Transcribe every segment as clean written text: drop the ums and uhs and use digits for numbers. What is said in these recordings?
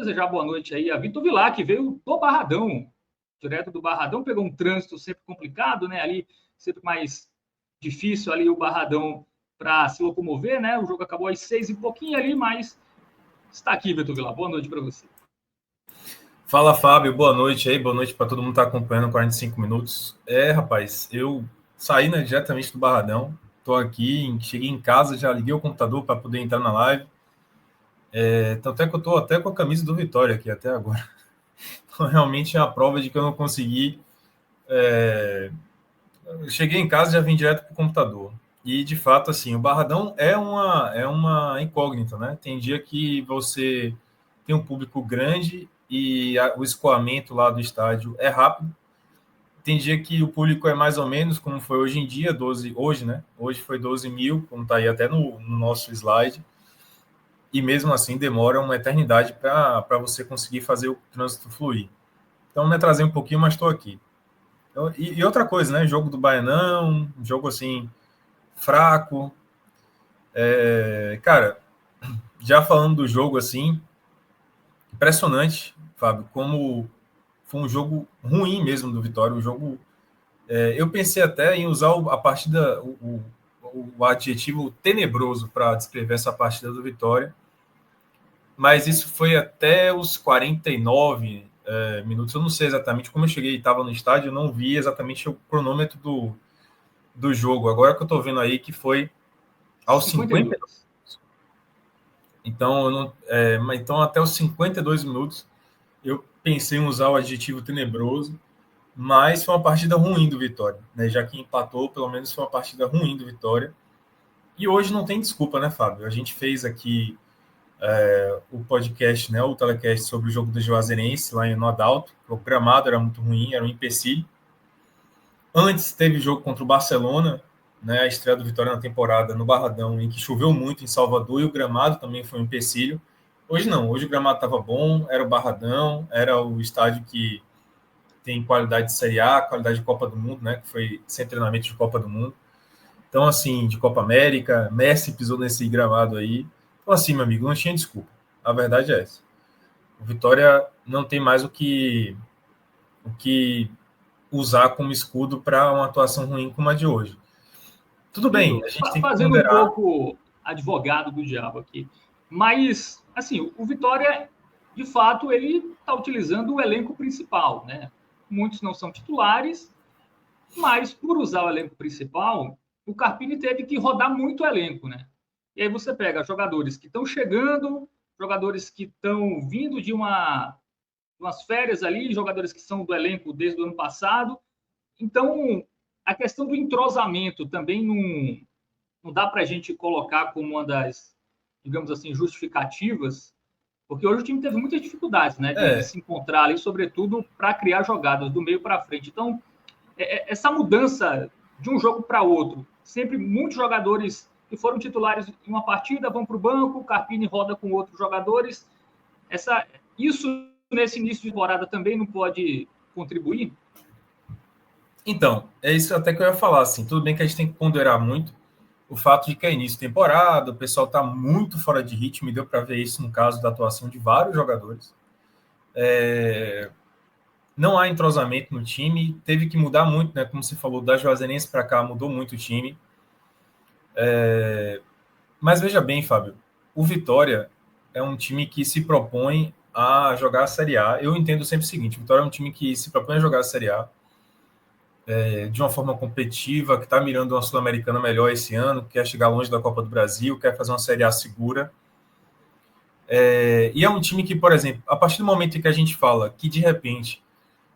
desejar boa noite aí a Vitor Vilar, que veio do Barradão, direto do Barradão, pegou um trânsito sempre complicado, né? Ali, sempre mais difícil ali o Barradão para se locomover, né? O jogo acabou às 6 e pouquinho ali, mas está aqui, Vitor Vilar. Boa noite para você. Fala, Fábio. Boa noite aí. Boa noite para todo mundo que está acompanhando 45 minutos. Rapaz, eu saí, né, diretamente do Barradão. Estou aqui, cheguei em casa, já liguei o computador para poder entrar na live. Então, até que eu estou até com a camisa do Vitória aqui até agora. Então, realmente é uma prova de que eu não consegui. Eu cheguei em casa e já vim direto para o computador. E, de fato, assim, o Barradão é uma incógnita, né? Tem dia que você tem um público grande e o escoamento lá do estádio é rápido. Tem dia que o público é mais ou menos, como foi hoje em dia, 12, hoje, né? Hoje foi 12 mil, como está aí até no nosso slide. E mesmo assim demora uma eternidade para você conseguir fazer o trânsito fluir. Então, me atrasei um pouquinho, mas estou aqui. Então, e outra coisa, né? Jogo do Baianão, jogo assim, fraco. Cara, já falando do jogo assim, impressionante, Fábio, como foi um jogo ruim mesmo do Vitória, um jogo. Eu pensei até em usar a partida, o adjetivo tenebroso para descrever essa partida do Vitória, mas isso foi até os 49 minutos. Eu não sei exatamente como eu cheguei, estava no estádio, eu não vi exatamente o cronômetro do jogo. Agora que eu estou vendo aí que foi aos 50. Então, então, até os 52 minutos, eu pensei em usar o adjetivo tenebroso, mas foi uma partida ruim do Vitória, né? Já que empatou, pelo menos foi uma partida ruim do Vitória. E hoje não tem desculpa, né, Fábio? A gente fez aqui o podcast, né, o telecast sobre o jogo do Juazeirense lá no Adalto. O gramado era muito ruim, era um empecilho. Antes teve jogo contra o Barcelona, né, a estreia do Vitória na temporada no Barradão, em que choveu muito em Salvador e o gramado também foi um empecilho. Hoje não, hoje o gramado estava bom, era o Barradão, era o estádio que tem qualidade de Série A, qualidade de Copa do Mundo, né, que foi sem treinamento de Copa do Mundo. Então, assim, de Copa América, Messi pisou nesse gramado aí. Então, assim, meu amigo, não tinha desculpa. A verdade é essa. O Vitória não tem mais o que usar como escudo para uma atuação ruim como a de hoje. Tudo bem, a gente tem que fazendo ponderar. Um pouco advogado do diabo aqui, mas assim, o Vitória, de fato, ele está utilizando o elenco principal, né? Muitos não são titulares, mas por usar o elenco principal, o Carpini teve que rodar muito o elenco, né? E aí você pega jogadores que estão chegando, jogadores que estão vindo de umas férias ali, jogadores que são do elenco desde o ano passado. Então, a questão do entrosamento também não dá para a gente colocar como uma das, digamos assim, justificativas, porque hoje o time teve muitas dificuldades, né, de se encontrar ali, sobretudo para criar jogadas do meio para frente. Então, essa mudança de um jogo para outro, sempre muitos jogadores que foram titulares em uma partida vão para o banco, o Carpini roda com outros jogadores. Isso nesse início de temporada também não pode contribuir? Então, é isso até que eu ia falar, assim, tudo bem que a gente tem que ponderar muito o fato de que é início de temporada, o pessoal está muito fora de ritmo, e deu para ver isso no caso da atuação de vários jogadores. Não há entrosamento no time, teve que mudar muito, né? Como você falou, da Juazeirense para cá mudou muito o time. Mas veja bem, Fábio, o Vitória é um time que se propõe a jogar a Série A. Eu entendo sempre o seguinte: o Vitória é um time que se propõe a jogar a Série A de uma forma competitiva, que está mirando uma Sul-Americana melhor esse ano, quer chegar longe da Copa do Brasil, quer fazer uma Série A segura. E é um time que, por exemplo, a partir do momento em que a gente fala que, de repente,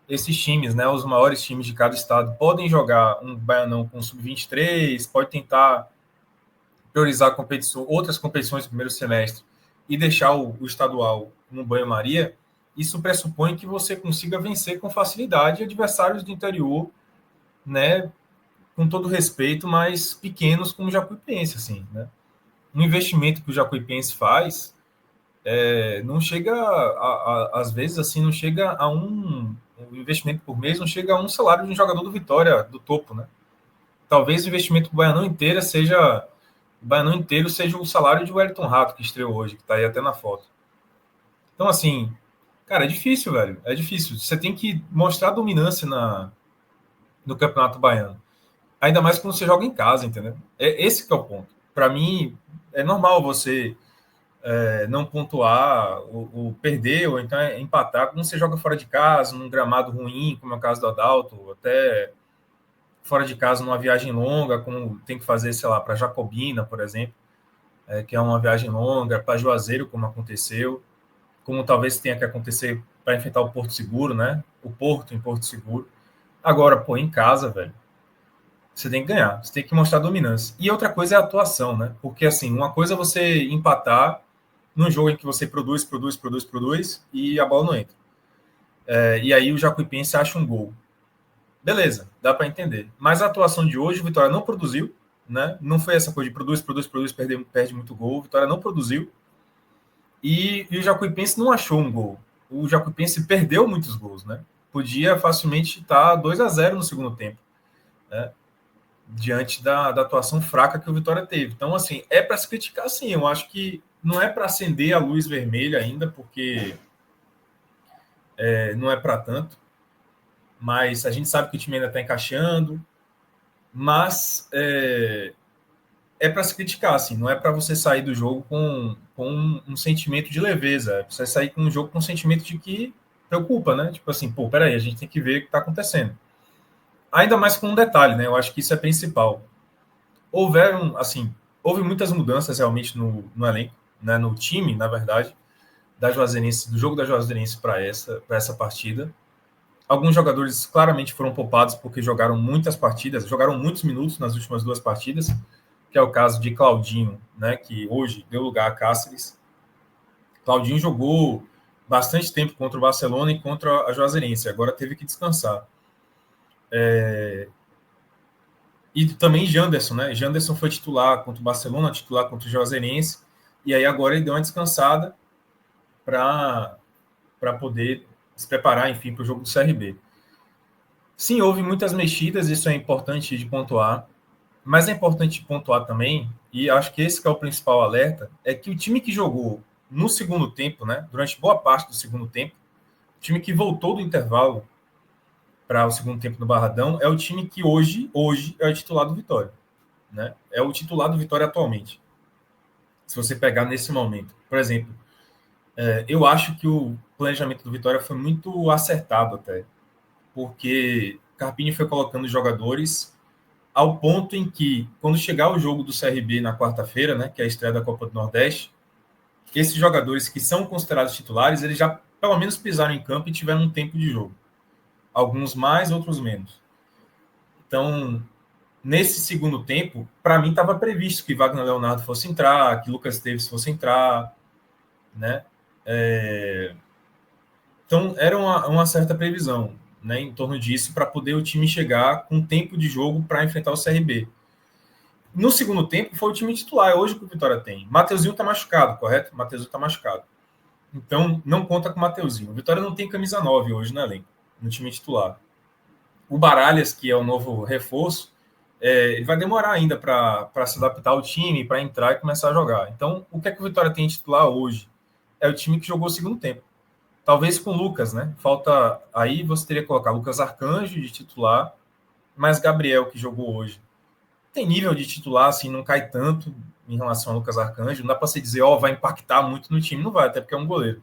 esses times, né, os maiores times de cada estado, podem jogar um Baianão com sub-23, pode tentar priorizar outras competições no primeiro semestre e deixar o estadual no banho-maria, isso pressupõe que você consiga vencer com facilidade adversários do interior, né, com todo respeito, mas pequenos como o Jacuipense, assim, né? Um investimento que o Jacuipense faz não chega, às vezes, assim, não chega a um investimento por mês, não chega a um salário de um jogador do Vitória, do topo, né? Talvez o investimento do Baianão inteiro seja o salário de Wellington Rato, que estreou hoje, que está aí até na foto. Então, assim, Cara, é difícil, velho. É difícil. Você tem que mostrar dominância no Campeonato Baiano. Ainda mais quando você joga em casa, entendeu? É esse que é o ponto. Para mim, é normal você não pontuar, ou perder, ou então empatar quando você joga fora de casa, num gramado ruim, como é o caso do Adalto, até fora de casa, numa viagem longa, como tem que fazer, sei lá, para Jacobina, por exemplo, que é uma viagem longa, para Juazeiro, como aconteceu, como talvez tenha que acontecer para enfrentar o Porto Seguro, né? O Porto em Porto Seguro. Agora, pô, em casa, velho, você tem que ganhar, você tem que mostrar dominância. E outra coisa é a atuação, né? Porque, assim, uma coisa é você empatar num jogo em que você produz e a bola não entra. E aí o Jacuipense acha um gol. Beleza, dá para entender. Mas a atuação de hoje, o Vitória não produziu, né? Não foi essa coisa de produz, perde muito gol. O Vitória não produziu. E o Jacuipense não achou um gol. O Jacuipense perdeu muitos gols, né? Podia facilmente estar 2-0 no segundo tempo, né? Diante da atuação fraca que o Vitória teve. Então, assim, é para se criticar, sim. Eu acho que não é para acender a luz vermelha ainda, porque não é para tanto. Mas a gente sabe que o time ainda está encaixando. Mas para se criticar, assim. Não é para você sair do jogo com um sentimento de leveza. É para você sair com um jogo com um sentimento de que preocupa, né? Tipo assim, pô, peraí, a gente tem que ver o que está acontecendo. Ainda mais com um detalhe, né? Eu acho que isso é principal. Houve muitas mudanças realmente no elenco, né, no time, na verdade, da Juazeirense, do jogo da Juazeirense para essa partida. Alguns jogadores claramente foram poupados porque jogaram muitas partidas, jogaram muitos minutos nas últimas duas partidas, que é o caso de Claudinho, né, que hoje deu lugar a Cáceres. Claudinho jogou bastante tempo contra o Barcelona e contra a Juazeirense, agora teve que descansar. E também Janderson, né? Janderson foi titular contra o Barcelona, titular contra o Juazeirense, e aí agora ele deu uma descansada para poder se preparar, enfim, para o jogo do CRB. Sim, houve muitas mexidas, isso é importante de pontuar, mas é importante pontuar também, e acho que esse que é o principal alerta, é que o time que jogou no segundo tempo, né, durante boa parte do segundo tempo, o time que voltou do intervalo para o segundo tempo no Barradão, é o time que hoje é o titular do Vitória. Né? É o titular do Vitória atualmente. Se você pegar nesse momento. Por exemplo, eu acho que o planejamento do Vitória foi muito acertado até, porque Carpini foi colocando jogadores ao ponto em que, quando chegar o jogo do CRB na quarta-feira, né, que é a estreia da Copa do Nordeste, esses jogadores que são considerados titulares, eles já pelo menos pisaram em campo e tiveram um tempo de jogo. Alguns mais, outros menos. Então, nesse segundo tempo, para mim estava previsto que Wagner Leonardo fosse entrar, que Lucas Teves fosse entrar, né? Então, era uma certa previsão, né, em torno disso, para poder o time chegar com tempo de jogo para enfrentar o CRB. No segundo tempo, foi o time titular, é hoje que o Vitória tem. Mateuzinho está machucado, correto? Mateuzinho está machucado. Então, não conta com o Mateuzinho. O Vitória não tem camisa 9 hoje no elenco, no time titular. O Baralhas, que é o novo reforço, ele vai demorar ainda para se adaptar ao time, para entrar e começar a jogar. Então, o que é que o Vitória tem titular hoje? É o time que jogou o segundo tempo. Talvez com o Lucas, né? Falta. Aí você teria que colocar Lucas Arcanjo de titular, mas Gabriel, que jogou hoje, tem nível de titular, assim, não cai tanto em relação a Lucas Arcanjo. Não dá para se dizer, vai impactar muito no time, não vai, até porque é um goleiro.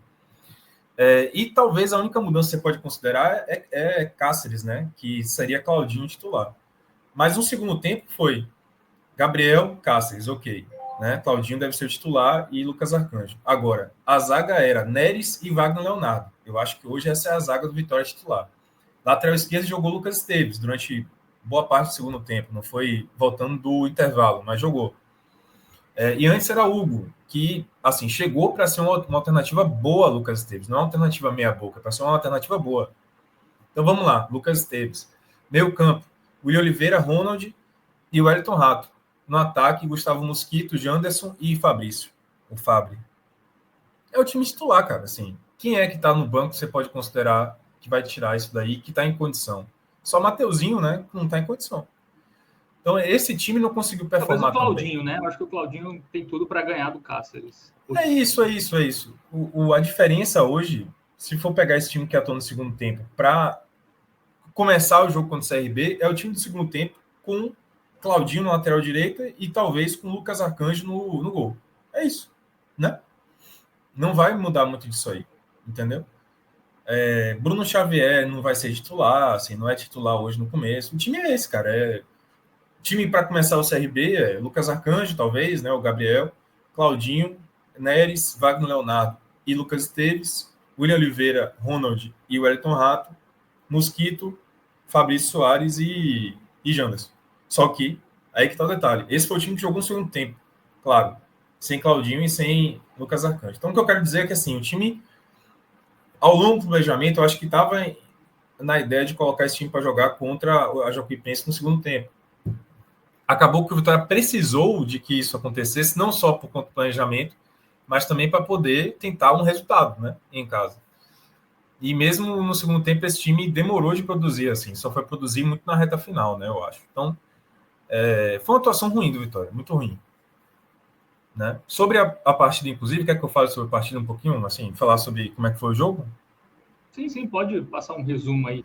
E talvez a única mudança que você pode considerar é Cáceres, né? Que seria Claudinho titular. Mas no segundo tempo foi Gabriel, Cáceres, ok. Né? Claudinho deve ser o titular e Lucas Arcanjo. Agora, a zaga era Neres e Wagner Leonardo. Eu acho que hoje essa é a zaga do Vitória titular. Lateral esquerdo jogou Lucas Esteves durante boa parte do segundo tempo. Não foi voltando do intervalo, mas jogou. E antes era Hugo, que assim chegou para ser uma alternativa boa, Lucas Esteves. Não é uma alternativa meia-boca, para ser uma alternativa boa. Então vamos lá, Lucas Esteves. Meio campo, Will Oliveira, Ronald e o Wellington Rato. No ataque, Gustavo Mosquito, Janderson e Fabrício. O Fabri. É o time titular, cara. Assim, quem é que tá no banco você pode considerar que vai tirar isso daí, que tá em condição? Só Mateuzinho, né? Que não tá em condição. Então, esse time não conseguiu Talvez o performar tão bem. Claudinho, né? Eu acho que o Claudinho tem tudo para ganhar do Cáceres. É isso. A diferença hoje, se for pegar esse time que atuou no segundo tempo para começar o jogo contra o CRB, é o time do segundo tempo com Claudinho na lateral direita e talvez com Lucas Arcanjo no gol. É isso, né? Não vai mudar muito disso aí, entendeu? Bruno Xavier não vai ser titular, assim, não é titular hoje no começo. O time é esse, cara. O time para começar o CRB é Lucas Arcanjo, talvez, né? O Gabriel, Claudinho, Neres, Wagner Leonardo e Lucas Esteves, William Oliveira, Ronald e Wellington Rato, Mosquito, Fabrício Soares e Janderson. Só que, aí que tá o detalhe. Esse foi o time que jogou no segundo tempo, claro. Sem Claudinho e sem Lucas Arcanjo. Então, o que eu quero dizer é que, assim, o time, ao longo do planejamento, eu acho que estava na ideia de colocar esse time para jogar contra a Jacuipense no segundo tempo. Acabou que o Vitória precisou de que isso acontecesse, não só por conta do planejamento, mas também para poder tentar um resultado, né, em casa. E mesmo no segundo tempo, esse time demorou de produzir, assim, só foi produzir muito na reta final, né, eu acho. Então, foi uma atuação ruim do Vitória, muito ruim. Né? Sobre a partida, inclusive, quer que eu fale sobre a partida um pouquinho, assim, falar sobre como é que foi o jogo? Sim, pode passar um resumo aí.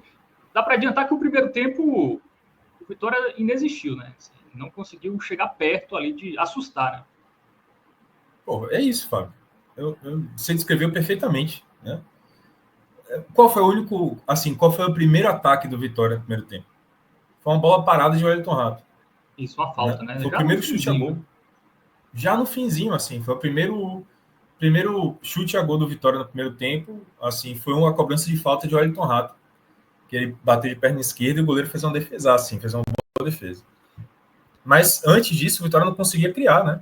Dá para adiantar que o primeiro tempo o Vitória inexistiu, né? Assim, não conseguiu chegar perto ali de assustar, né? Pô, é isso, Fábio. Você descreveu perfeitamente, né? Qual foi o único, assim, qual foi o primeiro ataque do Vitória no primeiro tempo? Foi uma bola parada de Wellington Rato. Isso, uma Né? falta, né? Foi o Já no primeiro chute a finzinho, gol. né? Já no finzinho, assim, foi o primeiro chute a gol do Vitória no primeiro tempo, assim, foi uma cobrança de falta de Wellington Rato, que ele bateu de perna esquerda e o goleiro fez uma defesa, assim, fez uma boa defesa. Mas antes disso, o Vitória não conseguia criar, né?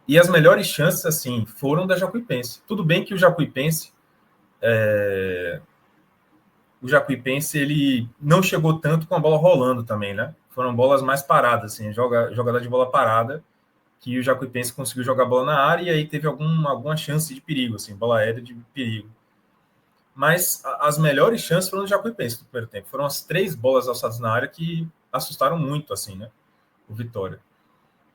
E as melhores chances, assim, foram da Jacuipense. Tudo bem que o Jacuipense, ele não chegou tanto com a bola rolando também, né? Foram bolas mais paradas, assim, jogada de bola parada, que o Jacuipense conseguiu jogar a bola na área e aí teve alguma chance de perigo, assim, bola aérea de perigo. Mas as melhores chances foram do Jacuipense no primeiro tempo. Foram as 3 bolas alçadas na área que assustaram muito, assim, né? O Vitória.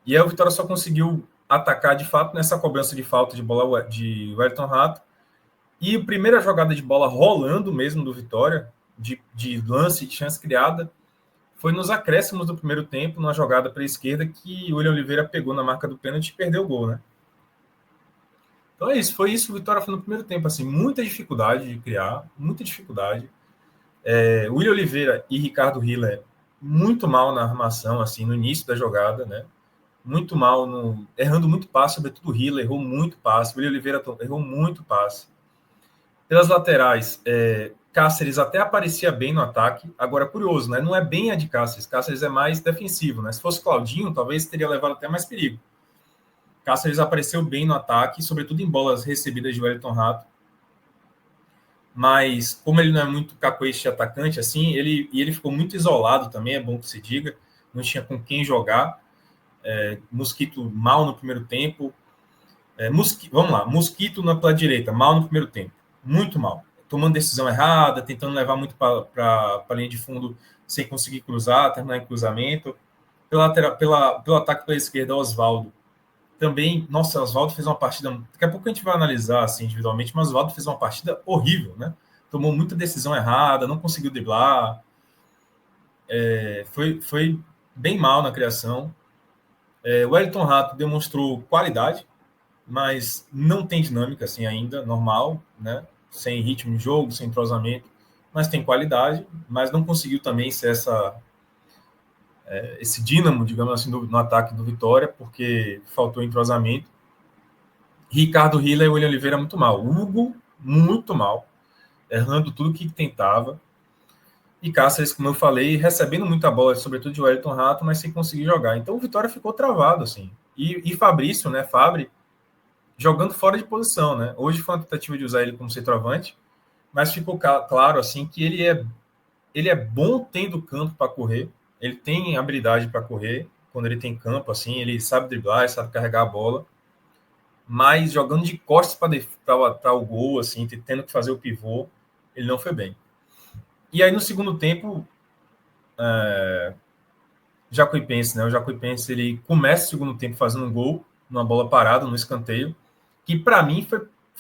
E aí o Vitória só conseguiu atacar, de fato, nessa cobrança de falta de bola de Wellington Rato. E a primeira jogada de bola rolando mesmo do Vitória, de lance, de chance criada, foi nos acréscimos do primeiro tempo, numa jogada para a esquerda, que o William Oliveira pegou na marca do pênalti e perdeu o gol, né? Então é isso, foi isso que o Vitória foi no primeiro tempo, assim, muita dificuldade de criar, muita dificuldade. William Oliveira e Ricardo Hiller muito mal na armação, assim, no início da jogada, né? Muito mal, errando muito passe, sobretudo o Hiller errou muito passe, o William Oliveira errou muito passe. Pelas laterais, Cáceres até aparecia bem no ataque. Agora, curioso, né? Não é bem a de Cáceres. Cáceres é mais defensivo, né? Se fosse Claudinho, talvez teria levado até mais perigo. Cáceres apareceu bem no ataque, sobretudo em bolas recebidas de Wellington Rato. Mas, como ele não é muito cacoete atacante, assim, ele ficou muito isolado também, é bom que se diga. Não tinha com quem jogar. Mosquito mal no primeiro tempo. Vamos lá, Mosquito pela direita, mal no primeiro tempo. Muito mal. Tomando decisão errada, tentando levar muito para a linha de fundo sem conseguir cruzar, terminar em cruzamento. Pelo ataque pela esquerda, Oswaldo. Também, nossa, Oswaldo fez uma partida. Daqui a pouco a gente vai analisar assim, individualmente, mas Oswaldo fez uma partida horrível, né? Tomou muita decisão errada, não conseguiu driblar. Foi bem mal na criação. O Wellington Rato demonstrou qualidade, mas não tem dinâmica assim ainda, normal, né? Sem ritmo de jogo, sem entrosamento, mas tem qualidade, mas não conseguiu também ser esse dínamo, digamos assim, no ataque do Vitória, porque faltou entrosamento. Ricardo Hiller e William Oliveira muito mal. Hugo, muito mal, errando tudo que tentava. E Cáceres, como eu falei, recebendo muita bola, sobretudo de Wellington Rato, mas sem conseguir jogar. Então o Vitória ficou travado, assim. E Fabrício, né, Fabri, jogando fora de posição, né? Hoje foi uma tentativa de usar ele como centroavante, mas ficou claro, assim, que ele é bom tendo campo para correr, ele tem habilidade para correr, quando ele tem campo, assim, ele sabe driblar, ele sabe carregar a bola, mas jogando de costas para o gol, assim, tendo que fazer o pivô, ele não foi bem. E aí, no segundo tempo, Jacuipense, né? O Jacuipense, ele começa o segundo tempo fazendo um gol, numa bola parada, no escanteio, que para mim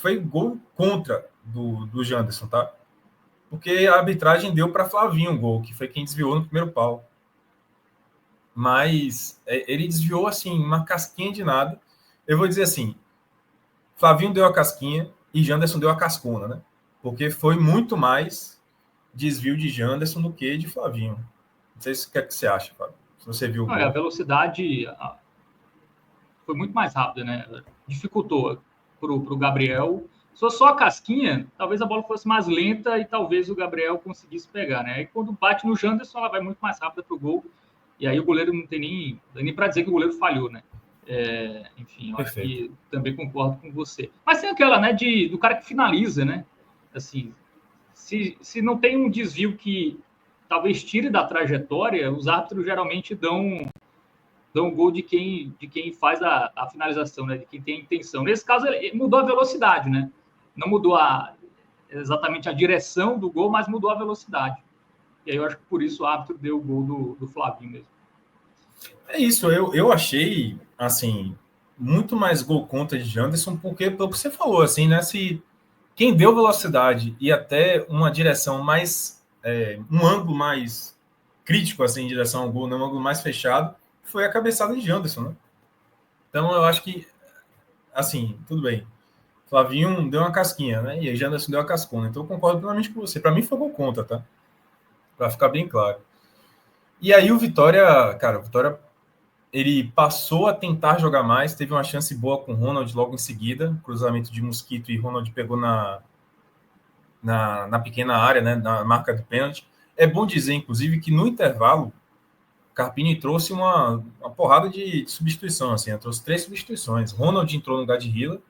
foi gol contra do Janderson, tá? Porque a arbitragem deu para Flavinho o gol, que foi quem desviou no primeiro pau. Mas ele desviou, assim, uma casquinha de nada. Eu vou dizer assim, Flavinho deu a casquinha e Janderson deu a cascona, né? Porque foi muito mais desvio de Janderson do que de Flavinho. Não sei se o que é que você acha, Fábio. Se você viu o Não, gol. a velocidade foi muito mais rápida, né? Dificultou para o Gabriel. Se fosse só a casquinha, talvez a bola fosse mais lenta e talvez o Gabriel conseguisse pegar, né? Aí quando bate no Janderson, ela vai muito mais rápida para o gol. E aí o goleiro não tem nem para dizer que o goleiro falhou, né? Enfim, eu acho Perfeito. que também concordo com você. Mas tem aquela, né, do cara que finaliza, né? Assim, se não tem um desvio que talvez tire da trajetória, os árbitros geralmente dão gol de quem faz a finalização, né? De quem tem a intenção. Nesse caso, ele mudou a velocidade, né? Não mudou exatamente a direção do gol, mas mudou a velocidade. E aí eu acho que por isso o árbitro deu o gol do Flavinho mesmo. É isso, eu achei, assim, muito mais gol contra de Janderson, porque, pelo que você falou, assim, né? Se quem deu velocidade e até uma direção mais, um ângulo mais crítico, assim, em direção ao gol, né, um ângulo mais fechado, foi a cabeçada de Janderson, né? Então, eu acho que, assim, tudo bem. Flavinho deu uma casquinha, né? E aí Janderson deu a cascona. Então, eu concordo plenamente com você. Para mim, foi gol contra, tá? Para ficar bem claro. E aí, o Vitória, cara, o Vitória ele passou a tentar jogar mais, teve uma chance boa com o Ronald logo em seguida, cruzamento de Mosquito e Ronald pegou na pequena área, né, na marca do pênalti. É bom dizer, inclusive, que no intervalo, Carpini trouxe uma porrada de substituição, assim, trouxe 3 substituições. Ronald entrou no lugar de Hila,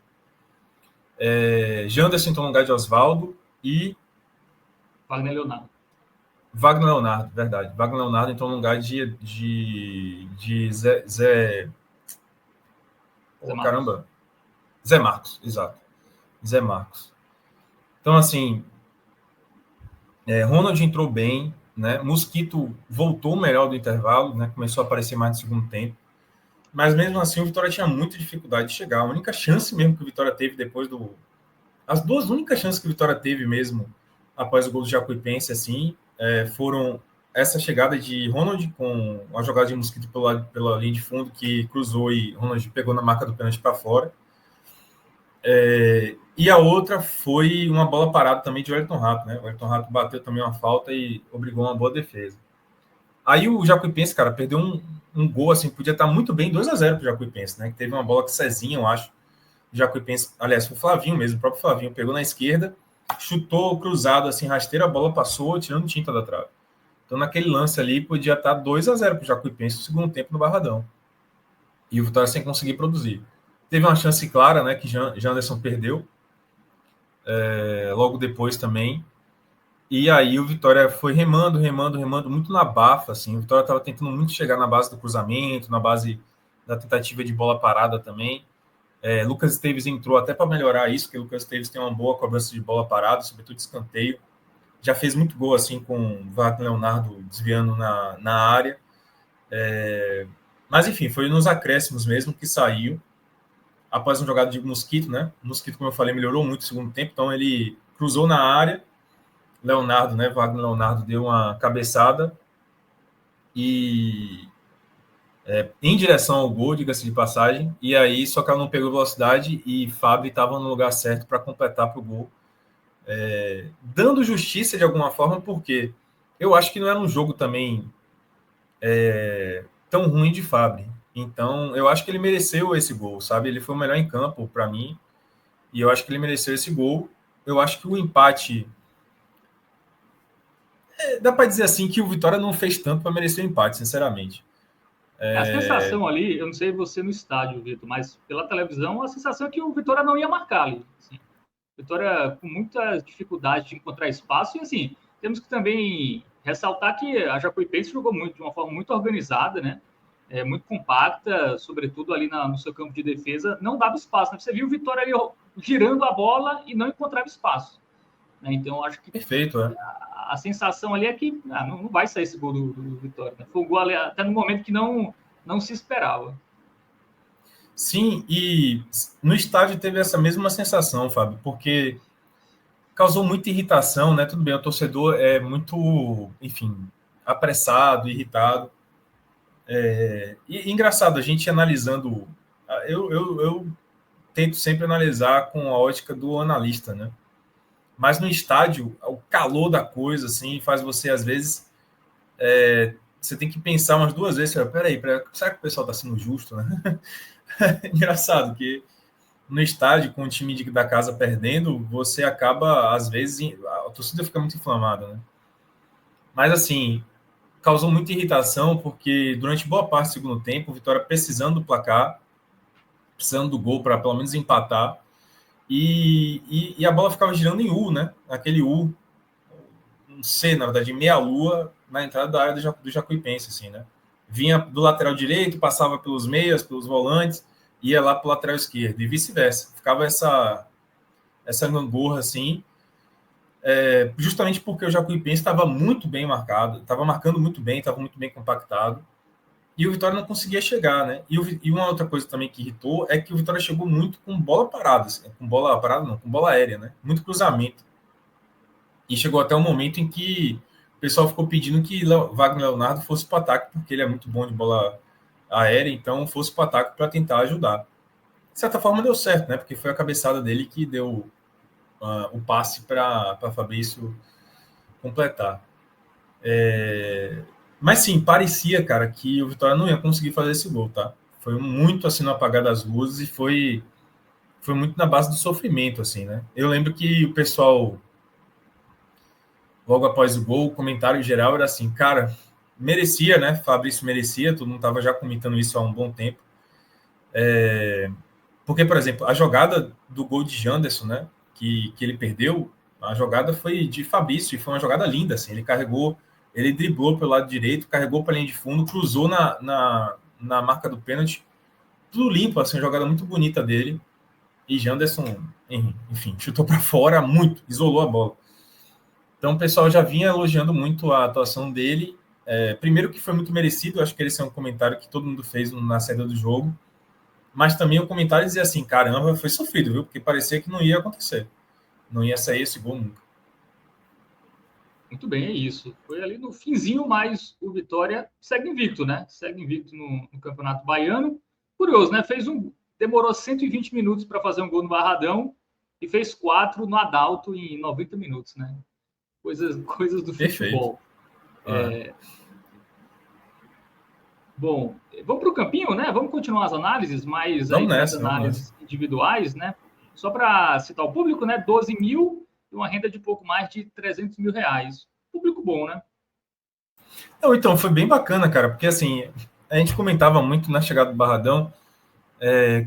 Janderson entrou no lugar de Oswaldo e Wagner Leonardo. Wagner Leonardo, verdade. Wagner Leonardo entrou no lugar de Zé Zé Marcos. Caramba. Zé Marcos, exato. Zé Marcos. Então, assim, Ronald entrou bem, né? Mosquito voltou melhor do intervalo, né? Começou a aparecer mais no segundo tempo. Mas mesmo assim, o Vitória tinha muita dificuldade de chegar. A única chance mesmo que o Vitória teve depois do. As duas únicas chances que o Vitória teve mesmo após o gol do Jacuipense, assim, foram essa chegada de Ronald com a jogada de Mosquito pela linha de fundo, que cruzou e Ronald pegou na marca do pênalti para fora. E a outra foi uma bola parada também de Wellington Rato, né? O Wellington Rato bateu também uma falta e obrigou uma boa defesa. Aí o Jacuipense, cara, perdeu um gol, assim, podia estar muito bem 2-0 pro Jacuipense, né? Que teve uma bola que Cezinha, eu acho, o Jacuipense, aliás, foi o Flavinho mesmo, o próprio Flavinho, pegou na esquerda, chutou cruzado, assim, rasteiro, a bola passou, tirando tinta da trave. Então, naquele lance ali, podia estar 2-0 pro Jacuipense no segundo tempo no Barradão. E o Vitória sem conseguir produzir. Teve uma chance clara, né, que Janderson perdeu, logo depois também. E aí o Vitória foi remando, muito na bafa, assim. O Vitória estava tentando muito chegar na base do cruzamento, na base da tentativa de bola parada também. Lucas Esteves entrou até para melhorar isso, porque o Lucas Esteves tem uma boa cobrança de bola parada, sobretudo de escanteio. Já fez muito gol, assim, com o Wagner Leonardo desviando na área. Mas, enfim, foi nos acréscimos mesmo que saiu. Após uma jogada de Mosquito, né? Mosquito, como eu falei, melhorou muito no segundo tempo, então ele cruzou na área. Leonardo, né? Wagner Leonardo deu uma cabeçada e em direção ao gol, diga-se de passagem, e aí só que ela não pegou velocidade e Fábio estava no lugar certo para completar para o gol, dando justiça de alguma forma, porque eu acho que não era um jogo também tão ruim de Fábio. Então, eu acho que ele mereceu esse gol, sabe? Ele foi o melhor em campo para mim e eu acho que ele mereceu esse gol. Eu acho que o empate dá para dizer assim que o Vitória não fez tanto para merecer o empate, sinceramente. A sensação ali, eu não sei você no estádio, Vitor, mas pela televisão, a sensação é que o Vitória não ia marcar ali. Assim. Vitória com muita dificuldade de encontrar espaço e, assim, temos que também ressaltar que a Jacuipense jogou de uma forma muito organizada, né? Muito compacta, sobretudo ali no seu campo de defesa, não dava espaço. Né? Você viu o Vitória ali girando a bola e não encontrava espaço. Né? Então, acho que Perfeito, a sensação ali é que não vai sair esse gol do Vitória. Né? Foi um gol ali, até no momento que não se esperava. Sim, e no estádio teve essa mesma sensação, Fábio, porque causou muita irritação, né? Tudo bem, o torcedor é muito, enfim, apressado, irritado. E engraçado, a gente analisando. Eu tento sempre analisar com a ótica do analista, né? Mas no estádio, o calor da coisa, assim, faz você, às vezes, você tem que pensar umas duas vezes. Peraí, será que o pessoal está sendo justo, né? Engraçado que no estádio, com o time da casa perdendo, você acaba, às vezes, a torcida fica muito inflamada, né? Mas, assim, causou muita irritação, porque durante boa parte do segundo tempo, o Vitória precisando do placar, precisando do gol para pelo menos empatar, e a bola ficava girando em U, né? Aquele U, um C, na verdade, meia-lua, na entrada da área do Jacuipense, assim, né? Vinha do lateral direito, passava pelos meias, pelos volantes, ia lá para o lateral esquerdo, e vice-versa. Ficava essa gangorra, assim, justamente porque o Jacuipense estava muito bem marcado, estava marcando muito bem, estava muito bem compactado, e o Vitória não conseguia chegar, né? E uma outra coisa também que irritou é que o Vitória chegou muito com bola parada, assim, com bola parada não, com bola aérea, né? Muito cruzamento. E chegou até um momento em que o pessoal ficou pedindo que Wagner Leonardo fosse para o ataque, porque ele é muito bom de bola aérea, então fosse para o ataque para tentar ajudar. De certa forma deu certo, né? Porque foi a cabeçada dele que deu o passe para Fabrício completar. Mas sim, parecia, cara, que o Vitória não ia conseguir fazer esse gol, tá? Foi muito assim no apagar das luzes e foi muito na base do sofrimento, assim, né? Eu lembro que o pessoal, logo após o gol, o comentário geral era assim, cara, merecia, né? Fabrício merecia, todo mundo estava já comentando isso há um bom tempo. Porque, por exemplo, a jogada do gol de Janderson, né? Que ele perdeu, a jogada foi de Fabrício e foi uma jogada linda, assim. Ele driblou pelo lado direito, carregou para a linha de fundo, cruzou na marca do pênalti, tudo limpo, assim, uma jogada muito bonita dele. E Janderson, enfim, chutou para fora muito, isolou a bola. Então o pessoal já vinha elogiando muito a atuação dele. Primeiro que foi muito merecido, acho que esse é um comentário que todo mundo fez na saída do jogo. Mas também o comentário dizia assim, caramba, foi sofrido, viu? Porque parecia que não ia acontecer. Não ia sair esse gol nunca. Muito bem, é isso. Foi ali no finzinho, mas o Vitória segue invicto, né? Segue invicto no Campeonato Baiano. Curioso, né? Demorou 120 minutos para fazer um gol no Barradão e fez 4 no Adalto em 90 minutos, né? Coisas do Perfeito. futebol. Bom, vamos para o campinho, né? Vamos continuar as análises, mas aí mais análises individuais, né? Só para citar o público, né? 12 mil e uma renda de pouco mais de 300 mil reais. Público bom, né? Não, então, foi bem bacana, cara, porque assim, a gente comentava muito na chegada do Barradão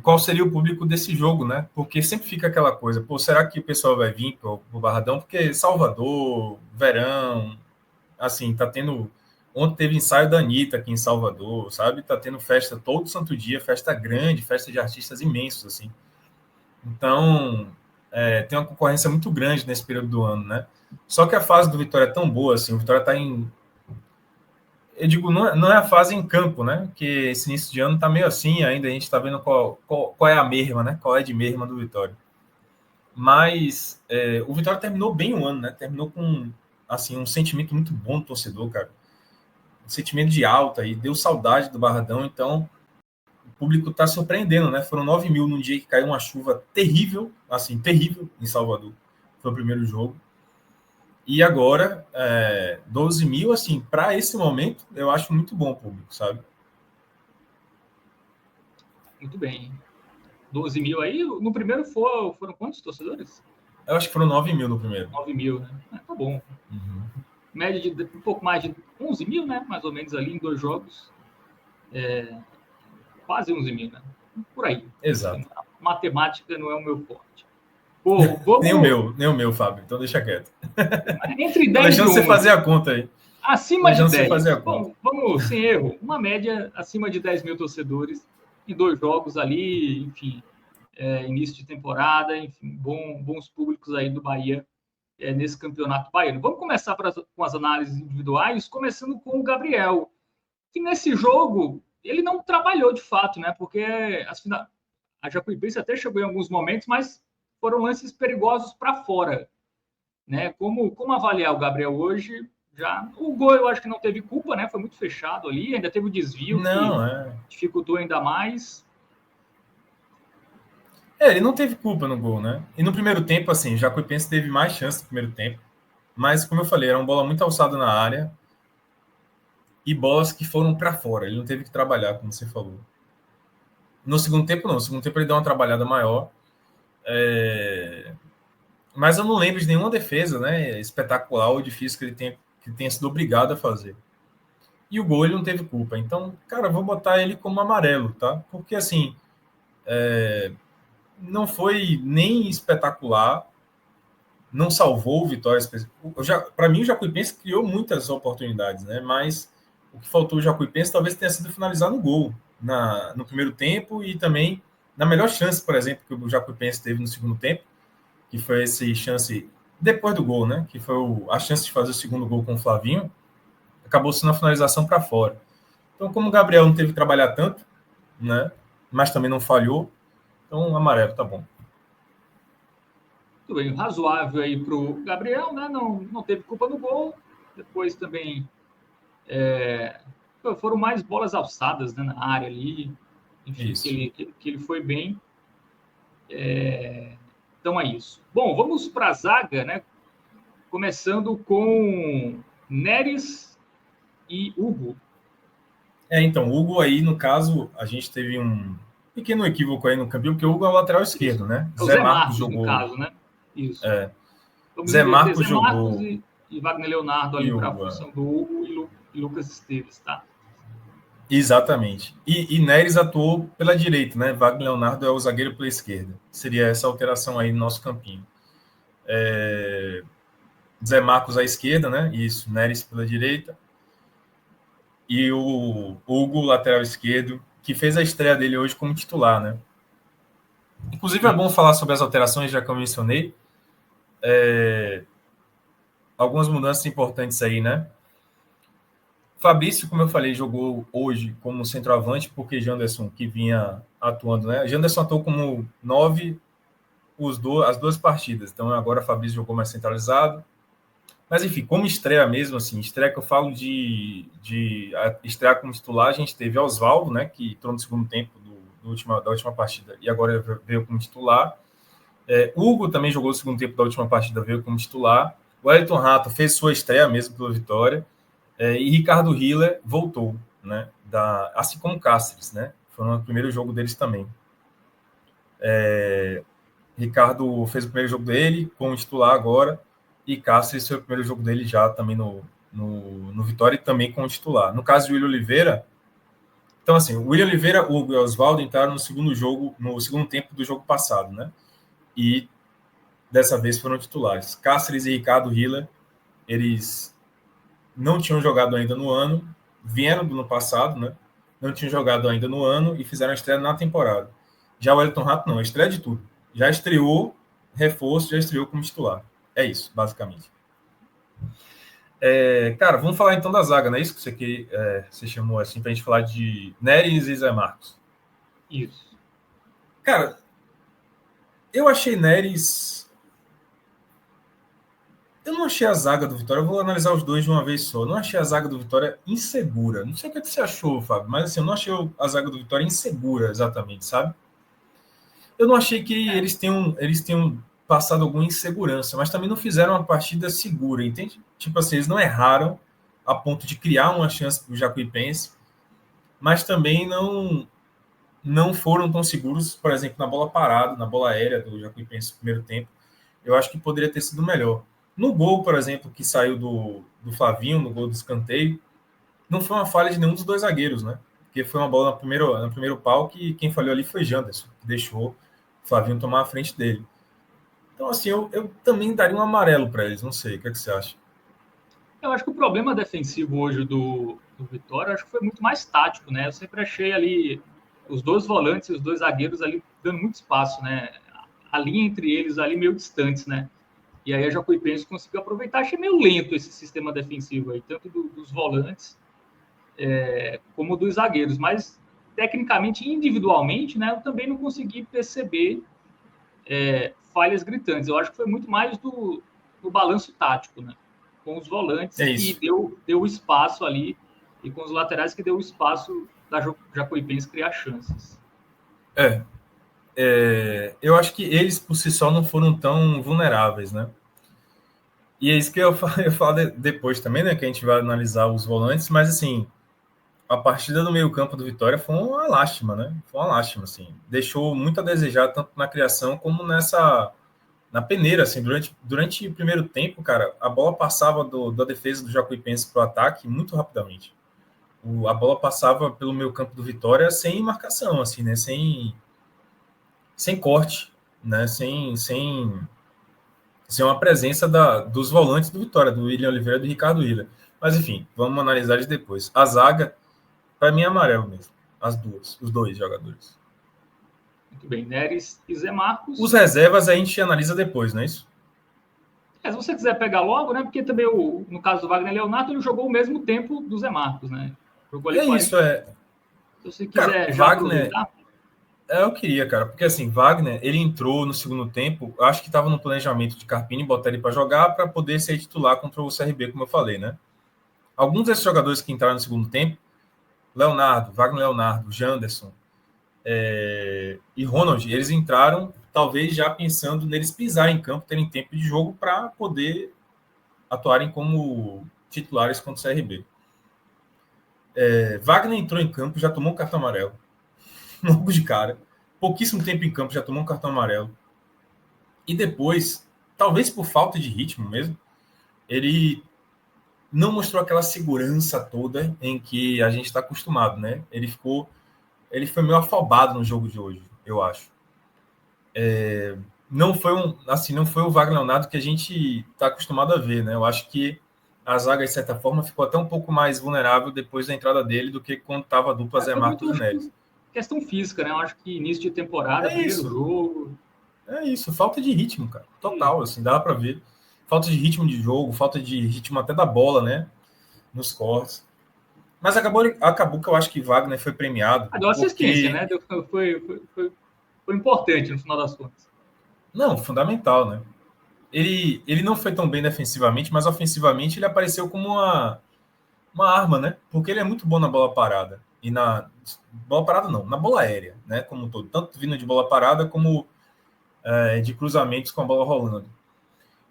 qual seria o público desse jogo, né? Porque sempre fica aquela coisa, pô, será que o pessoal vai vir pro Barradão? Porque Salvador, verão, assim, tá tendo. Ontem teve ensaio da Anitta aqui em Salvador, sabe? Tá tendo festa todo santo dia, festa grande, festa de artistas imensos, assim. Então, tem uma concorrência muito grande nesse período do ano, né? Só que a fase do Vitória é tão boa, assim, o Vitória tá em. Eu digo, não é a fase em campo, né? Que esse início de ano tá meio assim ainda, a gente tá vendo qual é a mesma, né? Qual é de mesma do Vitória. Mas o Vitória terminou bem o ano, né? Terminou com assim, um sentimento muito bom do torcedor, cara. Um sentimento de alta e deu saudade do Barradão, então o público está surpreendendo, né? Foram 9 mil num dia que caiu uma chuva terrível, assim, terrível em Salvador. Foi o primeiro jogo. E agora, 12 mil, assim, para esse momento, eu acho muito bom o público, sabe? Muito bem. 12 mil aí. No primeiro foram quantos torcedores? Eu acho que foram 9 mil no primeiro. 9 mil, né? Tá bom. Uhum. Média de um pouco mais de 11 mil, né? Mais ou menos ali em 2 jogos. Quase 11 mil, né? Por aí. Exato. A matemática não é o meu forte. Bom, vamos... Nem o meu, Fábio. Então deixa quieto. Entre 10 deixando e 11. Você fazer a conta aí. Acima de 10. Bom, vamos, sem erro, uma média acima de 10 mil torcedores em 2 jogos ali, enfim, início de temporada, enfim, bons públicos aí do Bahia nesse campeonato baiano. Vamos começar com as análises individuais, começando com o Gabriel, que nesse jogo ele não trabalhou de fato, né? Porque a Jacuipense até chegou em alguns momentos, mas foram lances perigosos para fora, né? Como avaliar o Gabriel hoje? Já o gol eu acho que não teve culpa, né? Foi muito fechado ali, ainda teve o desvio que Não, é. dificultou ainda mais. Ele não teve culpa no gol, né? E no primeiro tempo, assim, o Jacuipense teve mais chance no primeiro tempo. Mas, como eu falei, era uma bola muito alçada na área e bolas que foram para fora. Ele não teve que trabalhar, como você falou. No segundo tempo, não. No segundo tempo, ele deu uma trabalhada maior. Mas eu não lembro de nenhuma defesa, né, espetacular ou difícil que tenha sido obrigado a fazer. E o gol ele não teve culpa. Então, cara, eu vou botar ele como amarelo, tá? Porque, assim, não foi nem espetacular, não salvou o Vitória. Para mim, o Jacuipense criou muitas oportunidades, né? Mas o que faltou o Jacuipense talvez tenha sido finalizar no gol no primeiro tempo e também na melhor chance, por exemplo, que o Jacuipense teve no segundo tempo, que foi essa chance depois do gol, né? Que foi a chance de fazer o segundo gol com o Flavinho, acabou sendo a finalização para fora. Então, como o Gabriel não teve que trabalhar tanto, né? Mas também não falhou, então amarelo tá bom. Muito bem, razoável aí para o Gabriel, né? Não teve culpa no gol. Depois também foram mais bolas alçadas, né, na área ali. Enfim, que ele foi bem. Então é isso. Bom, vamos para a zaga, né? Começando com Neres e Hugo. Então, o Hugo aí, no caso, a gente teve um pequeno equívoco aí no caminho, porque o Hugo é o lateral esquerdo, né? É o Zé Marcos jogou. No caso, né? Isso. Vamos Zé inverter Marcos Zé Marcos jogou. E Wagner Leonardo ali para a função do Hugo e Lucas Esteves, tá? Exatamente. E Neres atuou pela direita, né? Wagner Leonardo é o zagueiro pela esquerda. Seria essa alteração aí no nosso campinho. Zé Marcos à esquerda, né? Isso, Neres pela direita. E o Hugo, lateral esquerdo, que fez a estreia dele hoje como titular, né? Inclusive, é bom falar sobre as alterações, já que eu mencionei. Algumas mudanças importantes aí, né? Fabrício, como eu falei, jogou hoje como centroavante, porque Janderson, que vinha atuando, né? Janderson atuou como 9 as duas partidas. Então, agora Fabrício jogou mais centralizado. Mas, enfim, como estreia mesmo, assim, estreia que eu falo de estrear como titular, a gente teve Oswaldo, né? Que entrou no segundo tempo da última partida e agora veio como titular. Hugo também jogou o segundo tempo da última partida, veio como titular. O Wellington Rato fez sua estreia mesmo pela Vitória. E Ricardo Hiller voltou, né? Assim como Cáceres, né? Foi no primeiro jogo deles também. Ricardo fez o primeiro jogo dele como titular agora, e Cáceres foi o primeiro jogo dele já também no Vitória e também como titular. No caso de William Oliveira, então assim, o William Oliveira, Hugo e Oswaldo entraram no segundo tempo do jogo passado, né? E dessa vez foram titulares. Cáceres e Ricardo Hiller, eles não tinham jogado ainda no ano, vieram do ano passado, né? Não tinham jogado ainda no ano e fizeram a estreia na temporada. Já o Wellington Rato não, estreia de tudo. Já estreou reforço, já estreou como titular. É isso, basicamente. Cara, vamos falar então da zaga, não é isso que você chamou assim, pra gente falar de Neres e Zé Marcos. Isso. Cara, eu achei Neres... Eu não achei a zaga do Vitória, eu vou analisar os dois de uma vez só. Eu não achei a zaga do Vitória insegura. Não sei o que você achou, Fábio, mas assim, eu não achei a zaga do Vitória insegura, exatamente, sabe? Eu não achei que eles tenham passado alguma insegurança, mas também não fizeram uma partida segura, entende? Tipo assim, eles não erraram a ponto de criar uma chance para o Jacuipense, mas também não foram tão seguros, por exemplo, na bola parada, na bola aérea do Jacuipense no primeiro tempo. Eu acho que poderia ter sido melhor. No gol, por exemplo, que saiu do Flavinho, no gol do escanteio, não foi uma falha de nenhum dos dois zagueiros, no primeiro pau, que quem falhou ali foi Janderson, que deixou o Flavinho tomar a frente dele. Então, assim, eu também daria um amarelo para eles, não sei, o que é que você acha? Eu acho que o problema defensivo hoje do Vitória, acho que foi muito mais tático, né? Eu sempre achei ali os dois volantes e os dois zagueiros ali dando muito espaço, né? A linha entre eles ali meio distantes, né? E aí a Jacuipense conseguiu aproveitar. Achei meio lento esse sistema defensivo aí, tanto dos volantes como dos zagueiros. Mas tecnicamente, individualmente, né, eu também não consegui perceber falhas gritantes. Eu acho que foi muito mais do balanço tático, né, com os volantes que deu espaço ali e com os laterais que deu espaço da Jacuipense criar chances. Eu acho que eles por si só não foram tão vulneráveis, né? E é isso que eu falo depois também, né? Que a gente vai analisar os volantes, mas assim, a partida do meio-campo do Vitória foi uma lástima, né? Foi uma lástima, assim. Deixou muito a desejar, tanto na criação como na peneira, assim. Durante o primeiro tempo, cara, a bola passava da defesa do Jacuipense para o ataque muito rapidamente. A bola passava pelo meio-campo do Vitória sem marcação, assim, né? Sem corte, né? Sem uma presença dos volantes do Vitória, do William Oliveira e do Ricardo Illa. Mas, enfim, vamos analisar eles depois. A zaga, para mim, é amarelo mesmo. Os dois jogadores. Muito bem, Neres e Zé Marcos. Os reservas a gente analisa depois, não é isso? Se você quiser pegar logo, né? Porque também, no caso do Wagner Leonardo, ele jogou o mesmo tempo do Zé Marcos, né? Jogou ali 40. Isso, é. Se você quiser cara, já Wagner, aproveitar. Eu queria, cara, porque assim, Wagner, ele entrou no segundo tempo, acho que estava no planejamento de Carpini botar ele para jogar para poder ser titular contra o CRB, como eu falei, né? Alguns desses jogadores que entraram no segundo tempo, Wagner Leonardo, Janderson e Ronald, eles entraram talvez já pensando neles pisar em campo, terem tempo de jogo para poder atuarem como titulares contra o CRB. Wagner entrou em campo, já tomou um cartão amarelo. Logo de cara. Pouquíssimo tempo em campo, já tomou um cartão amarelo. E depois, talvez por falta de ritmo mesmo, ele não mostrou aquela segurança toda em que a gente está acostumado, né? Ele foi meio afobado no jogo de hoje, eu acho. Não foi o Wagner Leonardo que a gente está acostumado a ver, né? Eu acho que a zaga, de certa forma, ficou até um pouco mais vulnerável depois da entrada dele do que quando estava a dupla Zé Marcos e Neres. Questão física, né? Eu acho que início de temporada, primeiro jogo. É isso, falta de ritmo, cara. Total, assim, dá para ver. Falta de ritmo de jogo, falta de ritmo até da bola, né? Nos cortes. Mas acabou que eu acho que Wagner foi premiado. Deu assistência, né? Foi importante no final das contas. Não, fundamental, né? Ele não foi tão bem defensivamente, mas ofensivamente ele apareceu como uma arma, né? Porque ele é muito bom na bola parada. E na bola parada não, na bola aérea, né? Como um todo. Tanto vindo de bola parada como de cruzamentos com a bola rolando.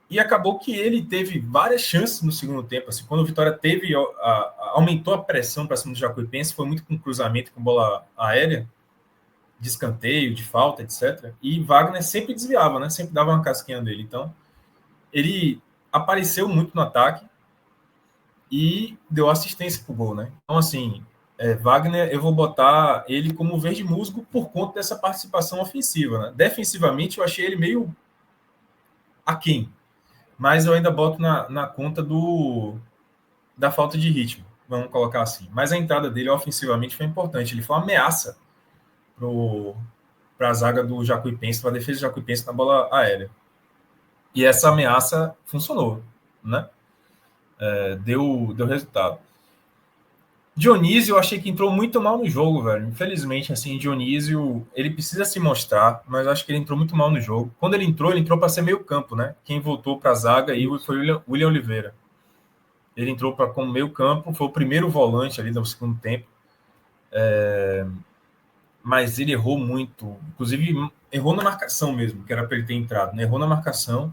E acabou que ele teve várias chances no segundo tempo. Assim, quando o Vitória aumentou a pressão para cima do Jacuipense, foi muito com cruzamento, com bola aérea, de escanteio, de falta, etc. E Wagner sempre desviava, né? Sempre dava uma casquinha dele. Então, ele apareceu muito no ataque e deu assistência para o gol, né? Então, assim, Wagner, eu vou botar ele como verde musgo por conta dessa participação ofensiva, né? Defensivamente, eu achei ele meio aquém, mas eu ainda boto na conta da falta de ritmo, vamos colocar assim. Mas a entrada dele ofensivamente foi importante. Ele foi uma ameaça para a zaga do Jacuipense, para a defesa do Jacuipense na bola aérea. E essa ameaça funcionou, né? Deu resultado. Dionísio, eu achei que entrou muito mal no jogo, velho. Infelizmente, assim, Dionísio, ele precisa se mostrar, mas eu acho que ele entrou muito mal no jogo. Quando ele entrou para ser meio campo, né? Quem voltou para a zaga aí foi o William Oliveira. Ele entrou como meio campo, foi o primeiro volante ali no segundo tempo. Mas ele errou muito. Inclusive, errou na marcação mesmo, que era para ele ter entrado, né? Errou na marcação.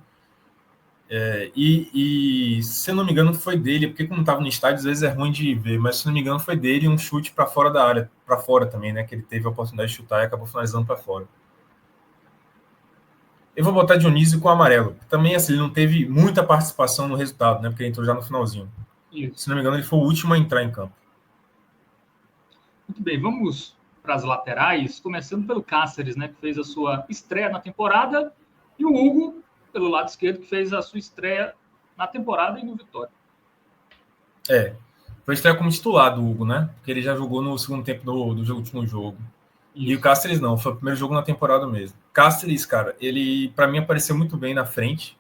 E se eu não me engano foi dele, porque como estava no estádio às vezes é ruim de ver, mas se não me engano foi dele um chute para fora da área, para fora também, né, que ele teve a oportunidade de chutar e acabou finalizando para fora. Eu vou botar Dionísio com amarelo, também assim, ele não teve muita participação no resultado, né, porque ele entrou já no finalzinho. Isso. Se não me engano ele foi o último a entrar em campo. Muito bem, vamos para as laterais, começando pelo Cáceres, né, que fez a sua estreia na temporada, e o Hugo pelo lado esquerdo, que fez a sua estreia na temporada e no Vitória. Foi estreia como titular do Hugo, né? Porque ele já jogou no segundo tempo do último jogo. Isso. E o Cáceres não, foi o primeiro jogo na temporada mesmo. Cáceres, cara, ele para mim apareceu muito bem na frente,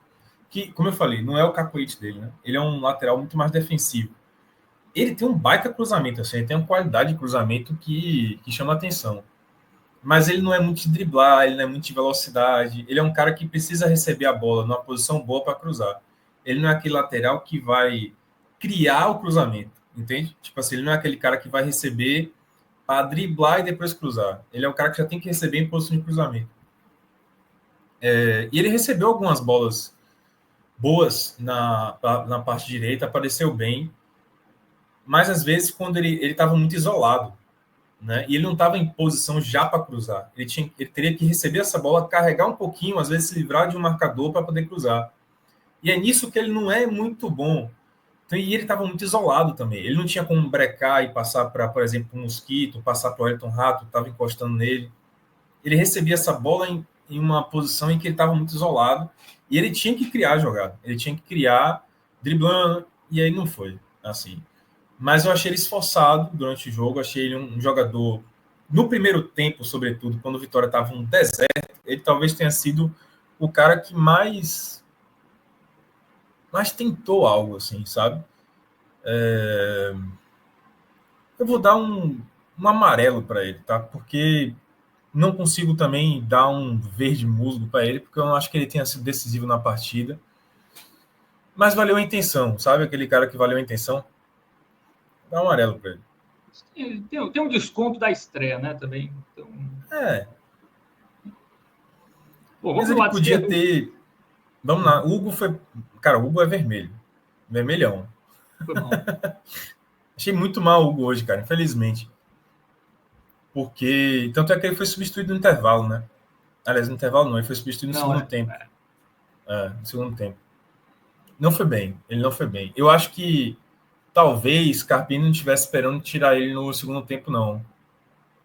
que, como eu falei, não é o cacoete dele, né? Ele é um lateral muito mais defensivo. ele tem um baita cruzamento, assim, ele tem uma qualidade de cruzamento que chama atenção. Mas ele não é muito de driblar, ele não é muito de velocidade. Ele é um cara que precisa receber a bola numa posição boa para cruzar. Ele não é aquele lateral que vai criar o cruzamento, entende? Tipo assim, ele não é aquele cara que vai receber para driblar e depois cruzar. Ele é um cara que já tem que receber em posição de cruzamento. E ele recebeu algumas bolas boas na parte direita, apareceu bem, mas às vezes quando ele estava muito isolado, né? E ele não estava em posição já para cruzar. Ele teria que receber essa bola, carregar um pouquinho, às vezes se livrar de um marcador para poder cruzar. E é nisso que ele não é muito bom. Então, e ele estava muito isolado também. Ele não tinha como brecar e passar para, por exemplo, o Mosquito, passar para o Ayrton Rato, estava encostando nele. Ele recebia essa bola em uma posição em que ele estava muito isolado e ele tinha que criar a jogada. Ele tinha que criar driblando e aí não foi assim. Mas eu achei ele esforçado durante o jogo, achei ele um jogador, no primeiro tempo, sobretudo, quando o Vitória estava um deserto, ele talvez tenha sido o cara que mais tentou algo, assim, sabe? Eu vou dar um amarelo para ele, tá? Porque não consigo também dar um verde musgo para ele, porque eu não acho que ele tenha sido decisivo na partida. Mas valeu a intenção, sabe? Aquele cara que valeu a intenção. Dá um amarelo para ele. Tem um desconto da estreia, né? Também. Então... Bom, mas ele podia ter. Vamos lá, Hugo foi. Cara, o Hugo é vermelho. Vermelhão. Foi mal. Achei muito mal o Hugo hoje, cara, infelizmente. Porque. Tanto é que ele foi substituído no intervalo, né? Aliás, no intervalo não, ele foi substituído no segundo tempo. No segundo tempo. Não foi bem. Ele não foi bem. Eu acho que talvez Carpini não estivesse esperando tirar ele no segundo tempo, não.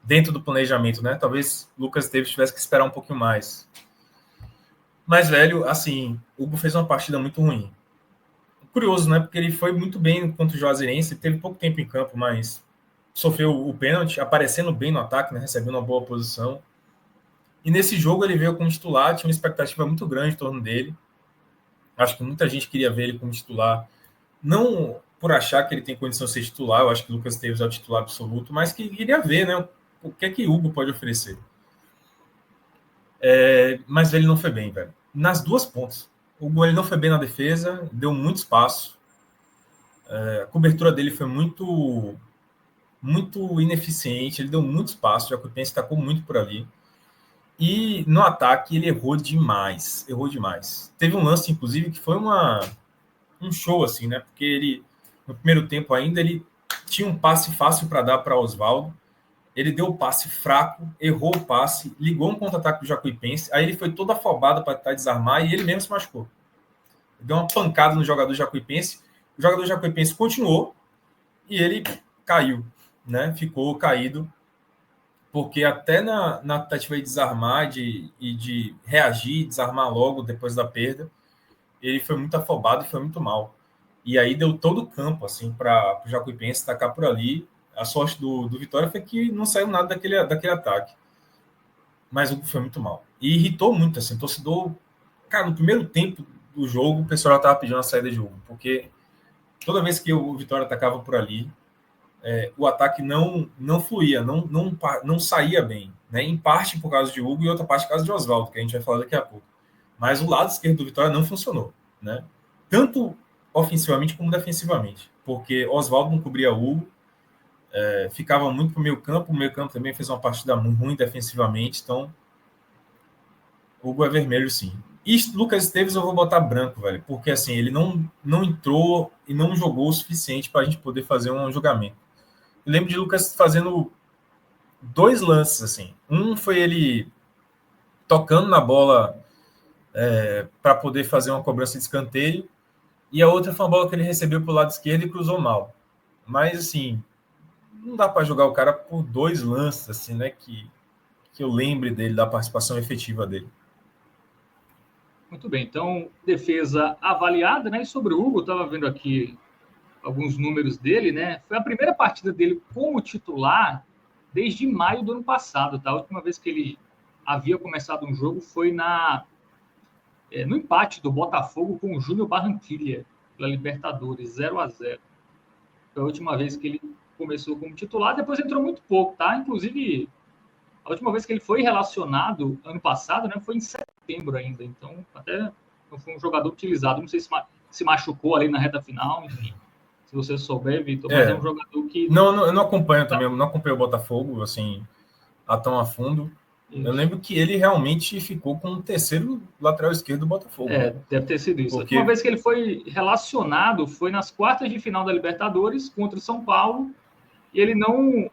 Dentro do planejamento, né? Talvez Lucas Esteves tivesse que esperar um pouquinho mais. Mas, velho, assim, o Hugo fez uma partida muito ruim. Curioso, né? Porque ele foi muito bem contra o Juazeirense, teve pouco tempo em campo, mas sofreu o pênalti, aparecendo bem no ataque, né? Recebendo uma boa posição. E nesse jogo ele veio como titular, tinha uma expectativa muito grande em torno dele. Acho que muita gente queria ver ele como titular, não por achar que ele tem condição de ser titular, eu acho que o Lucas Esteves é o titular absoluto, mas que queria ver, né? O que é que o Hugo pode oferecer. Mas ele não foi bem, velho. Nas duas pontas. O Hugo ele não foi bem na defesa, deu muito espaço. A cobertura dele foi muito ineficiente, ele deu muito espaço, o Jacuipense tacou muito por ali. E no ataque ele errou demais. Teve um lance, inclusive, que foi um show, assim, né? Porque ele, no primeiro tempo ainda, ele tinha um passe fácil para dar para Oswaldo. Ele deu o passe fraco, errou o passe, ligou um contra-ataque do Jacuipense, aí ele foi todo afobado para tentar desarmar e ele mesmo se machucou. Deu uma pancada no jogador Jacuipense, o jogador Jacuipense continuou e ele caiu, né? Ficou caído, porque até na tentativa de desarmar e de reagir, desarmar logo depois da perda, ele foi muito afobado e foi muito mal. E aí deu todo o campo assim, para o Jacuipense tacar por ali. A sorte do Vitória foi que não saiu nada daquele ataque. Mas o Hugo foi muito mal. E irritou muito, assim, o torcedor... Cara, no primeiro tempo do jogo, o pessoal já estava pedindo a saída de Hugo, porque toda vez que o Vitória atacava por ali, o ataque não fluía, não saía bem. Né? Em parte por causa de Hugo e outra parte por causa de Oswaldo, que a gente vai falar daqui a pouco. Mas o lado esquerdo do Vitória não funcionou. Né? Tanto ofensivamente como defensivamente. Porque Oswaldo não cobria Hugo, ficava muito para o meio campo também fez uma partida ruim defensivamente, então Hugo é vermelho, sim. E Lucas Esteves eu vou botar branco, velho, porque assim, ele não entrou e não jogou o suficiente para a gente poder fazer um julgamento. Eu lembro de Lucas fazendo 2 lances, assim. Um foi ele tocando na bola para poder fazer uma cobrança de escanteio, e a outra foi uma bola que ele recebeu pelo lado esquerdo e cruzou mal. Mas, assim, não dá para jogar o cara por 2 lances, assim, né, que eu lembre dele, da participação efetiva dele. Muito bem, então, defesa avaliada, né? E sobre o Hugo, eu estava vendo aqui alguns números dele, né? Foi a primeira partida dele como titular desde maio do ano passado, tá? A última vez que ele havia começado um jogo foi no empate do Botafogo com o Júnior Barranquilla, pela Libertadores, 0-0. Foi a última vez que ele começou como titular, depois entrou muito pouco, tá? Inclusive, a última vez que ele foi relacionado, ano passado, né, foi em setembro ainda. Então, até não foi um jogador utilizado. Não sei se machucou ali na reta final, enfim. Se você souber, Vitor, mas é um jogador que... Não, eu não acompanho também, não acompanho o Botafogo, assim, a tão a fundo. Isso. Eu lembro que ele realmente ficou com o terceiro lateral esquerdo do Botafogo. Deve ter sido isso. Porque... A última vez que ele foi relacionado foi nas quartas de final da Libertadores contra o São Paulo, e ele não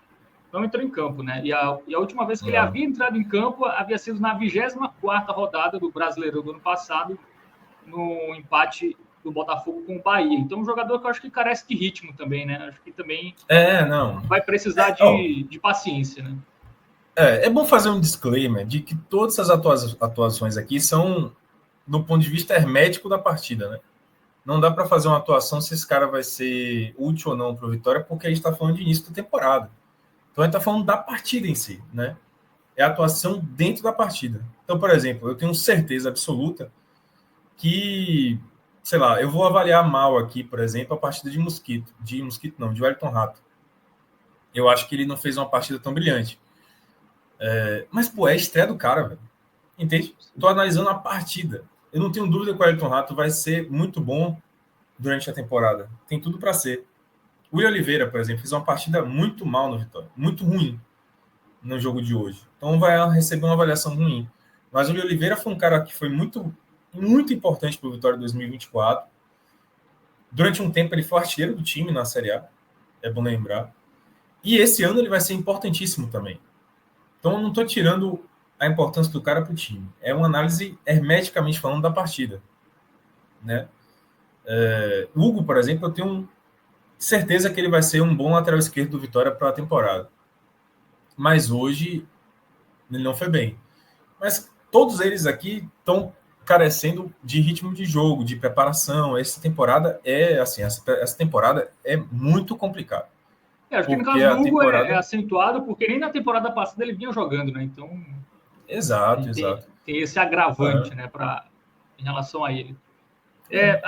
entrou em campo, né? E a última vez que ele havia entrado em campo havia sido na 24ª rodada do Brasileirão do ano passado, no empate do Botafogo com o Bahia. Então, um jogador que eu acho que carece de ritmo também, né? Acho que também vai precisar de paciência, né? É bom fazer um disclaimer de que todas as atuações aqui são do ponto de vista hermético da partida, né? Não dá para fazer uma atuação se esse cara vai ser útil ou não para o Vitória, porque a gente está falando de início da temporada. Então, a gente está falando da partida em si, né? É a atuação dentro da partida. Então, por exemplo, eu tenho certeza absoluta que, sei lá, eu vou avaliar mal aqui, por exemplo, a partida de Wellington Rato. Eu acho que ele não fez uma partida tão brilhante. Mas, pô, é a estreia do cara, velho. Entende? Estou analisando a partida. Eu não tenho dúvida que o Wellington Rato vai ser muito bom durante a temporada. Tem tudo para ser. O William Oliveira, por exemplo, fez uma partida muito mal no Vitória. Muito ruim no jogo de hoje. Então vai receber uma avaliação ruim. Mas o William Oliveira foi um cara que foi muito, muito importante para o Vitória 2024. Durante um tempo ele foi artilheiro do time na Série A. É bom lembrar. E esse ano ele vai ser importantíssimo também. Então eu não estou tirando a importância do cara para o time. É uma análise hermeticamente falando da partida. Né? O Hugo, por exemplo, eu tenho certeza que ele vai ser um bom lateral esquerdo do Vitória para a temporada. Mas hoje ele não foi bem. Mas todos eles aqui estão carecendo de ritmo de jogo, de preparação. Essa temporada essa temporada é muito complicada. Acho que no caso do Hugo é acentuado, porque nem na temporada passada ele vinha jogando, né? Então. Exato. Tem esse agravante, né, em relação a ele.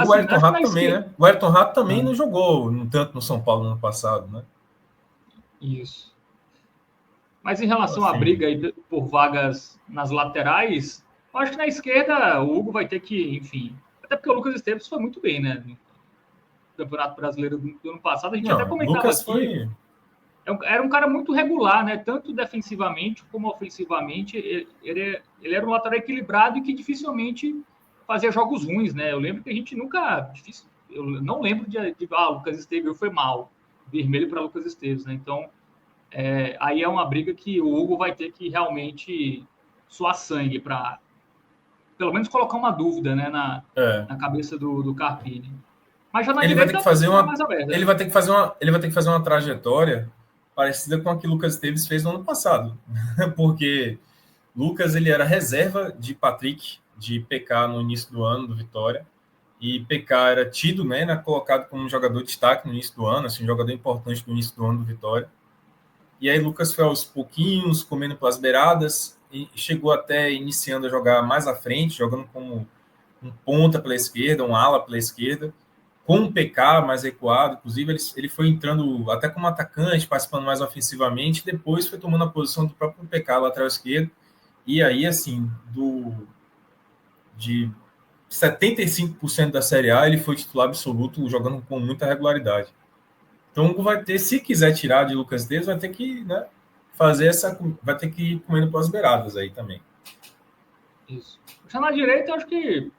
O Wellington Rato também, né? O Wellington Rato também não jogou tanto no São Paulo no ano passado, né? Isso. Mas em relação à briga aí por vagas nas laterais, eu acho que na esquerda o Hugo vai ter que, enfim. Até porque o Lucas Esteves foi muito bem, né? No Campeonato Brasileiro do ano passado. A gente até comentava aqui. Era um cara muito regular, né? Tanto defensivamente como ofensivamente. Ele era um lateral equilibrado e que dificilmente fazia jogos ruins, né? Eu lembro que a gente nunca. Eu não lembro de Lucas Esteves foi mal. Vermelho para Lucas Esteves, né? Então. Aí é uma briga que o Hugo vai ter que realmente suar sangue para, pelo menos, colocar uma dúvida, né, na cabeça do Carpini. Mas já na ele direita vai ter que fazer uma, mais aberta, ele vai ter que fazer uma trajetória parecida com a que o Lucas Esteves fez no ano passado, porque Lucas ele era reserva de Patrick, de PK no início do ano do Vitória, e PK era tido, né, colocado como um jogador de destaque no início do ano, assim, um jogador importante no início do ano do Vitória. E aí Lucas foi aos pouquinhos, comendo pelas beiradas, e chegou até iniciando a jogar mais à frente, jogando como um ponta pela esquerda, um ala pela esquerda, com um PK mais recuado. Inclusive, ele foi entrando até como atacante, participando mais ofensivamente, depois foi tomando a posição do próprio PK, lateral esquerdo. E aí, assim, de 75% da Série A, ele foi titular absoluto, jogando com muita regularidade. Então, o Hugo vai ter, se quiser tirar de Lucas Esteves, vai ter que, né, vai ter que ir comendo pelas beiradas aí também. Isso. Já na direita, eu acho que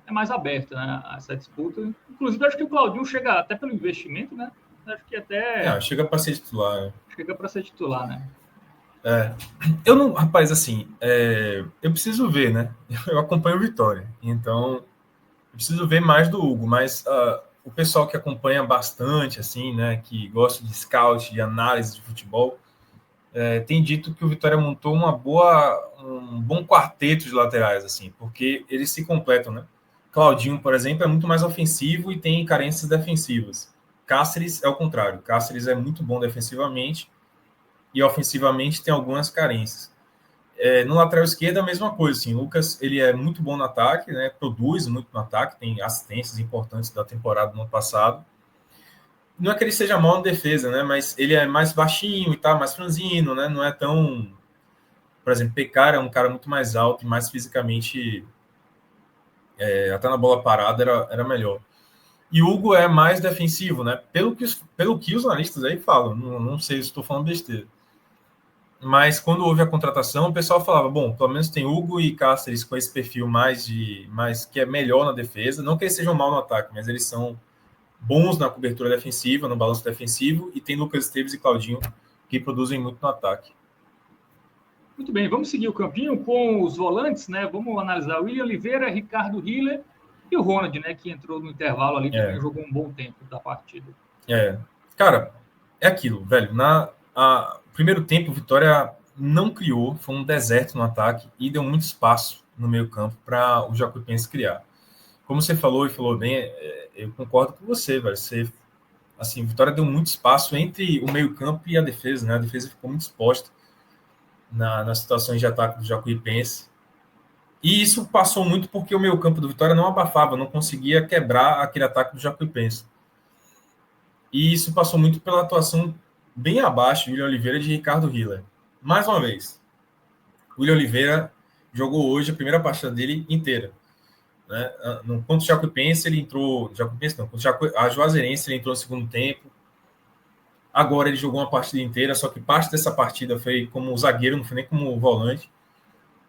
é mais aberta, né, essa disputa. Inclusive, eu acho que o Claudinho chega até pelo investimento, né? Acho que até... chega para ser titular. Né? Chega para ser titular, né? Eu não... Rapaz, assim, eu preciso ver, né? Eu acompanho o Vitória, então eu preciso ver mais do Hugo, mas... o pessoal que acompanha bastante, assim, né, que gosta de scout, de análise de futebol, tem dito que o Vitória montou um bom quarteto de laterais, assim, porque eles se completam, né? Claudinho, por exemplo, é muito mais ofensivo e tem carências defensivas. Cáceres é o contrário. Cáceres é muito bom defensivamente e ofensivamente tem algumas carências. No lateral esquerdo, a mesma coisa. Assim, o Lucas ele é muito bom no ataque, né? Produz muito no ataque, tem assistências importantes da temporada do ano passado. não é que ele seja mal na defesa, né? Mas ele é mais baixinho e tal, mais franzino, né? Não é tão... Por exemplo, Peccara é um cara muito mais alto e mais fisicamente... até na bola parada era melhor. E o Hugo é mais defensivo, né? Pelo que os analistas aí falam. Não sei se estou falando besteira. Mas quando houve a contratação, o pessoal falava, bom, pelo menos tem Hugo e Cáceres com esse perfil mais que é melhor na defesa. Não que eles sejam mal no ataque, mas eles são bons na cobertura defensiva, no balanço defensivo, e tem Lucas Esteves e Claudinho que produzem muito no ataque. Muito bem, vamos seguir o campinho com os volantes, né? Vamos analisar o William Oliveira, Ricardo Hiller e o Ronald, né? Que entrou no intervalo ali, também jogou um bom tempo da partida. Cara, é aquilo, velho. Primeiro tempo, o Vitória não criou, foi um deserto no ataque e deu muito espaço no meio campo para o Jacuipense criar. Como você falou e falou bem, eu concordo com você, velho. Assim, Vitória deu muito espaço entre o meio campo e a defesa, né? A defesa ficou muito exposta nas situações de ataque do Jacuipense. E isso passou muito porque o meio campo do Vitória não abafava, não conseguia quebrar aquele ataque do Jacuipense. E isso passou muito pela atuação bem abaixo de William Oliveira e de Ricardo Hiller. Mais uma vez, o William Oliveira jogou hoje a primeira partida dele inteira. Né? Contra o Jacuipense, ele entrou... Jacuipense não, contra a Juazeirense, ele entrou no segundo tempo. Agora ele jogou uma partida inteira, só que parte dessa partida foi como zagueiro, não foi nem como volante.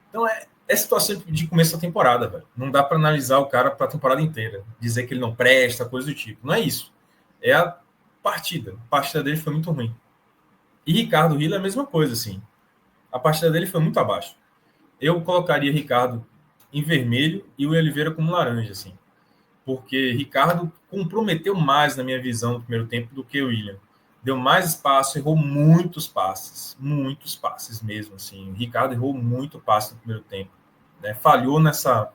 Então é situação de começo da temporada, velho. Não dá para analisar o cara para a temporada inteira. Dizer que ele não presta, coisa do tipo. Não é isso. É a partida. A partida dele foi muito ruim. E Ricardo Hiller é a mesma coisa, assim. A partida dele foi muito abaixo. Eu colocaria Ricardo em vermelho e o Oliveira como laranja, assim. Porque Ricardo comprometeu mais, na minha visão, no primeiro tempo do que o William. Deu mais espaço, errou muitos passes mesmo, assim. O Ricardo errou muito passe no primeiro tempo. Né? Falhou nessa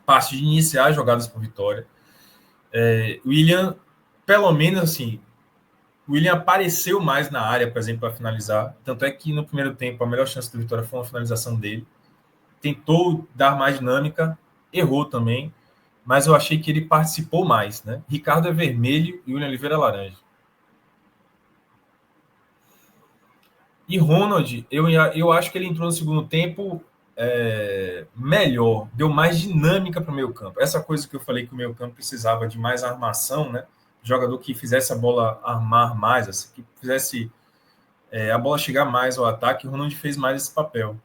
parte de iniciar as jogadas por Vitória. William, pelo menos, assim, o William apareceu mais na área, por exemplo, para finalizar. Tanto é que no primeiro tempo a melhor chance do Vitória foi uma finalização dele. Tentou dar mais dinâmica, errou também, mas eu achei que ele participou mais, né? Ricardo é vermelho e William Oliveira é laranja. E Ronald, eu acho que ele entrou no segundo tempo melhor, deu mais dinâmica para o meio campo. Essa coisa que eu falei que o meio campo precisava de mais armação, né? Jogador que fizesse a bola armar mais, assim, que fizesse a bola chegar mais ao ataque, o Ronald fez mais esse papel.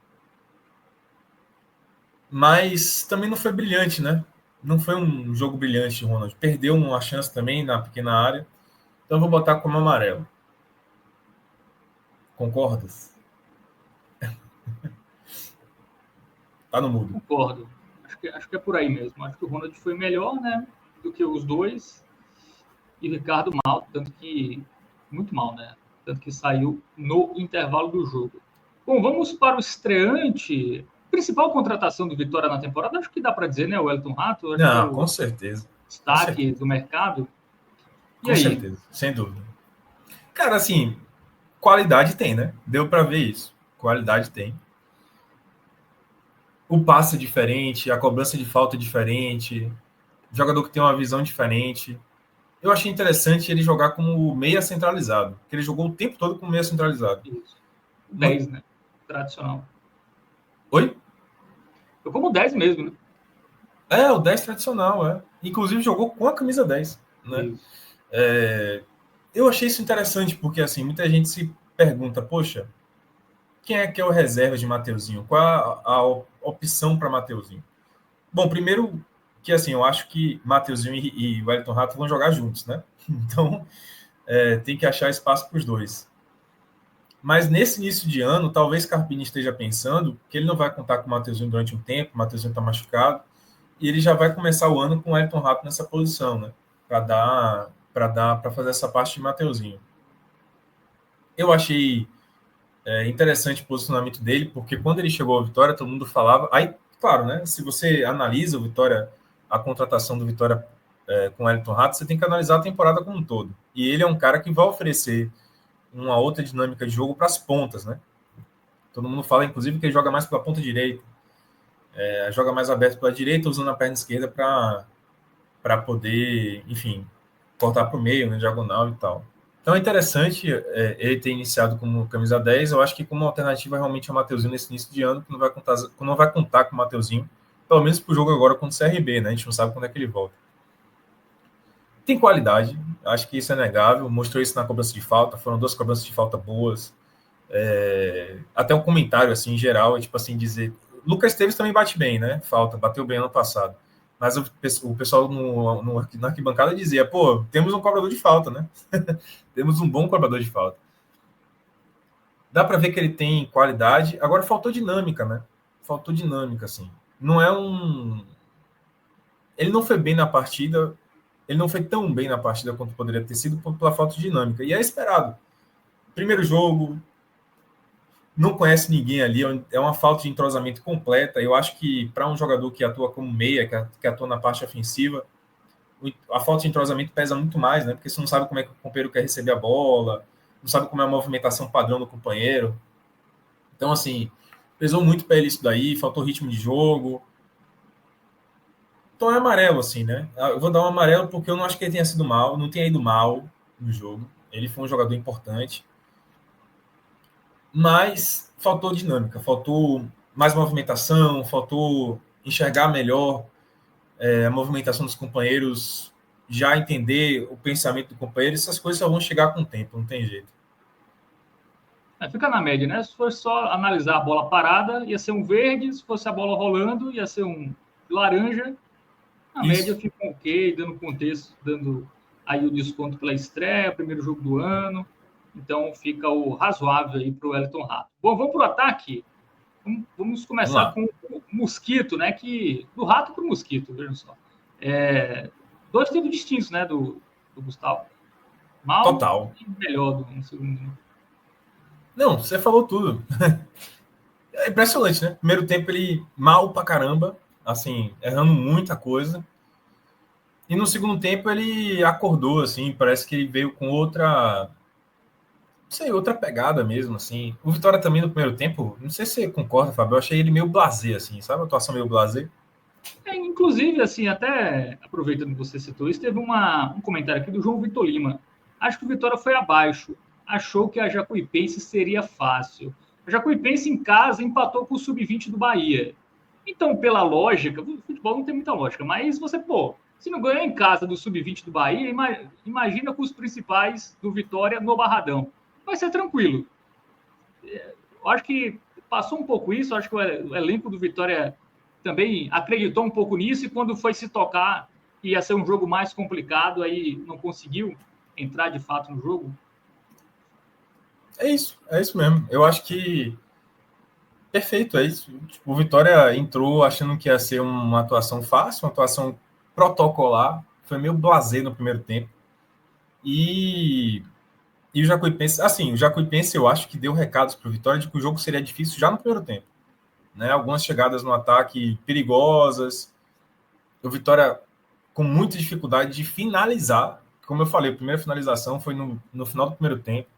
Mas também não foi brilhante, né? Não foi um jogo brilhante, Ronald. Perdeu uma chance também na pequena área. Então eu vou botar como amarelo. Concordas? Tá no mudo. Concordo. Acho que é por aí mesmo. Acho que o Ronald foi melhor, né? Do que os dois. E o Ricardo mal, tanto que... Muito mal, né? Tanto que saiu no intervalo do jogo. Bom, vamos para o estreante. Principal contratação do Vitória na temporada, acho que dá para dizer, né? O Elton Rato. Acho que é o Com certeza. destaque do mercado. E com aí? certeza, sem dúvida. Cara, assim, qualidade tem, né? Deu para ver isso. Qualidade tem. O passe é diferente, a cobrança de falta é diferente, jogador que tem uma visão diferente. Eu achei interessante ele jogar como meia centralizado, porque ele jogou o tempo todo como meia centralizado. Isso. 10, né? Tradicional. Oi? Eu como 10 mesmo, né? O 10 tradicional, Inclusive jogou com a camisa 10, né? Eu achei isso interessante, porque assim, muita gente se pergunta, poxa, quem é que é o reserva de Mateuzinho? Qual a opção para Mateuzinho? Bom, primeiro que assim, eu acho que Mateuzinho e Wellington Rato vão jogar juntos, né? Então, tem que achar espaço para os dois. Mas nesse início de ano, talvez Carpini esteja pensando que ele não vai contar com o Mateuzinho durante um tempo, o Mateuzinho está machucado, e ele já vai começar o ano com o Wellington Rato nessa posição, né? Para fazer essa parte de Mateuzinho. Eu achei interessante o posicionamento dele, porque quando ele chegou ao Vitória, todo mundo falava... Aí, claro, né? Se você analisa o Vitória, a contratação do Vitória com o Wellington Rato, você tem que analisar a temporada como um todo. E ele é um cara que vai oferecer uma outra dinâmica de jogo para as pontas, né? Todo mundo fala, inclusive, que ele joga mais pela ponta direita. Joga mais aberto pela direita, usando a perna esquerda para poder, enfim, cortar para o meio, né, diagonal e tal. Então é interessante ele ter iniciado como camisa 10. Eu acho que como alternativa realmente é o Mateuzinho nesse início de ano, que não vai contar com o Mateuzinho, pelo menos para o jogo agora contra o CRB, né? A gente não sabe quando é que ele volta. Tem qualidade, acho que isso é negável, mostrou isso na cobrança de falta, foram 2 cobranças de falta boas. Até um comentário assim em geral, tipo assim, dizer, Lucas Esteves também bate bem, né? Falta, bateu bem ano passado. Mas o pessoal na arquibancada dizia, pô, temos um cobrador de falta, né? Temos um bom cobrador de falta. Dá para ver que ele tem qualidade, agora faltou dinâmica, né? Faltou dinâmica, assim. Não é um... Ele não foi bem na partida, ele não foi tão bem na partida quanto poderia ter sido pela falta de dinâmica. E é esperado. Primeiro jogo, não conhece ninguém ali, é uma falta de entrosamento completa. Eu acho que para um jogador que atua como meia, que atua na parte ofensiva, a falta de entrosamento pesa muito mais, né? Porque você não sabe como é que o companheiro quer receber a bola, não sabe como é a movimentação padrão do companheiro. Então, assim, pesou muito para ele isso daí, faltou ritmo de jogo. Então é amarelo, assim, né? Eu vou dar um amarelo porque eu não acho que ele tenha sido mal, não tenha ido mal no jogo. Ele foi um jogador importante. Mas faltou dinâmica, faltou mais movimentação, faltou enxergar melhor a movimentação dos companheiros, já entender o pensamento do companheiro. Essas coisas só vão chegar com o tempo, não tem jeito. Fica na média, né? Se fosse só analisar a bola parada, ia ser um verde. Se fosse a bola rolando, ia ser um laranja. Na média fica ok, dando contexto, dando aí o desconto pela estreia, primeiro jogo do ano. Então fica o razoável aí para o Wellington Rato. Bom, vamos para o ataque. Vamos começar com o Mosquito, né? Do Rato para o Mosquito, vejam só. 2 tipos distintos, né? Do Gustavo. Mal Total. E melhor no segundo. Não, você falou tudo. É impressionante, né? Primeiro tempo ele mal pra caramba, assim, errando muita coisa. E no segundo tempo ele acordou, assim, parece que ele veio com outra, não sei, outra pegada mesmo, assim. O Vitória também no primeiro tempo, não sei se você concorda, Fábio, eu achei ele meio blasé, assim, sabe? A atuação meio blasé. Inclusive, assim, até aproveitando que você citou isso, teve um comentário aqui do João Vitor Lima. Acho que o Vitória foi abaixo. Achou que a Jacuipense seria fácil. A Jacuipense em casa empatou com o Sub-20 do Bahia. Então, pela lógica, o futebol não tem muita lógica, mas você, se não ganhou em casa do Sub-20 do Bahia, imagina com os principais do Vitória no Barradão. Vai ser tranquilo. Eu acho que passou um pouco isso, acho que o elenco do Vitória também acreditou um pouco nisso, e quando foi se tocar ia ser um jogo mais complicado, aí não conseguiu entrar de fato no jogo. É isso mesmo. Eu acho que perfeito, é isso. Tipo, o Vitória entrou achando que ia ser uma atuação fácil, uma atuação protocolar, foi meio blasé no primeiro tempo. E o Jacuipense, assim, o Jacuipense eu acho que deu recados para o Vitória de que o jogo seria difícil já no primeiro tempo. Né? Algumas chegadas no ataque perigosas. O Vitória com muita dificuldade de finalizar. Como eu falei, a primeira finalização foi no final do primeiro tempo.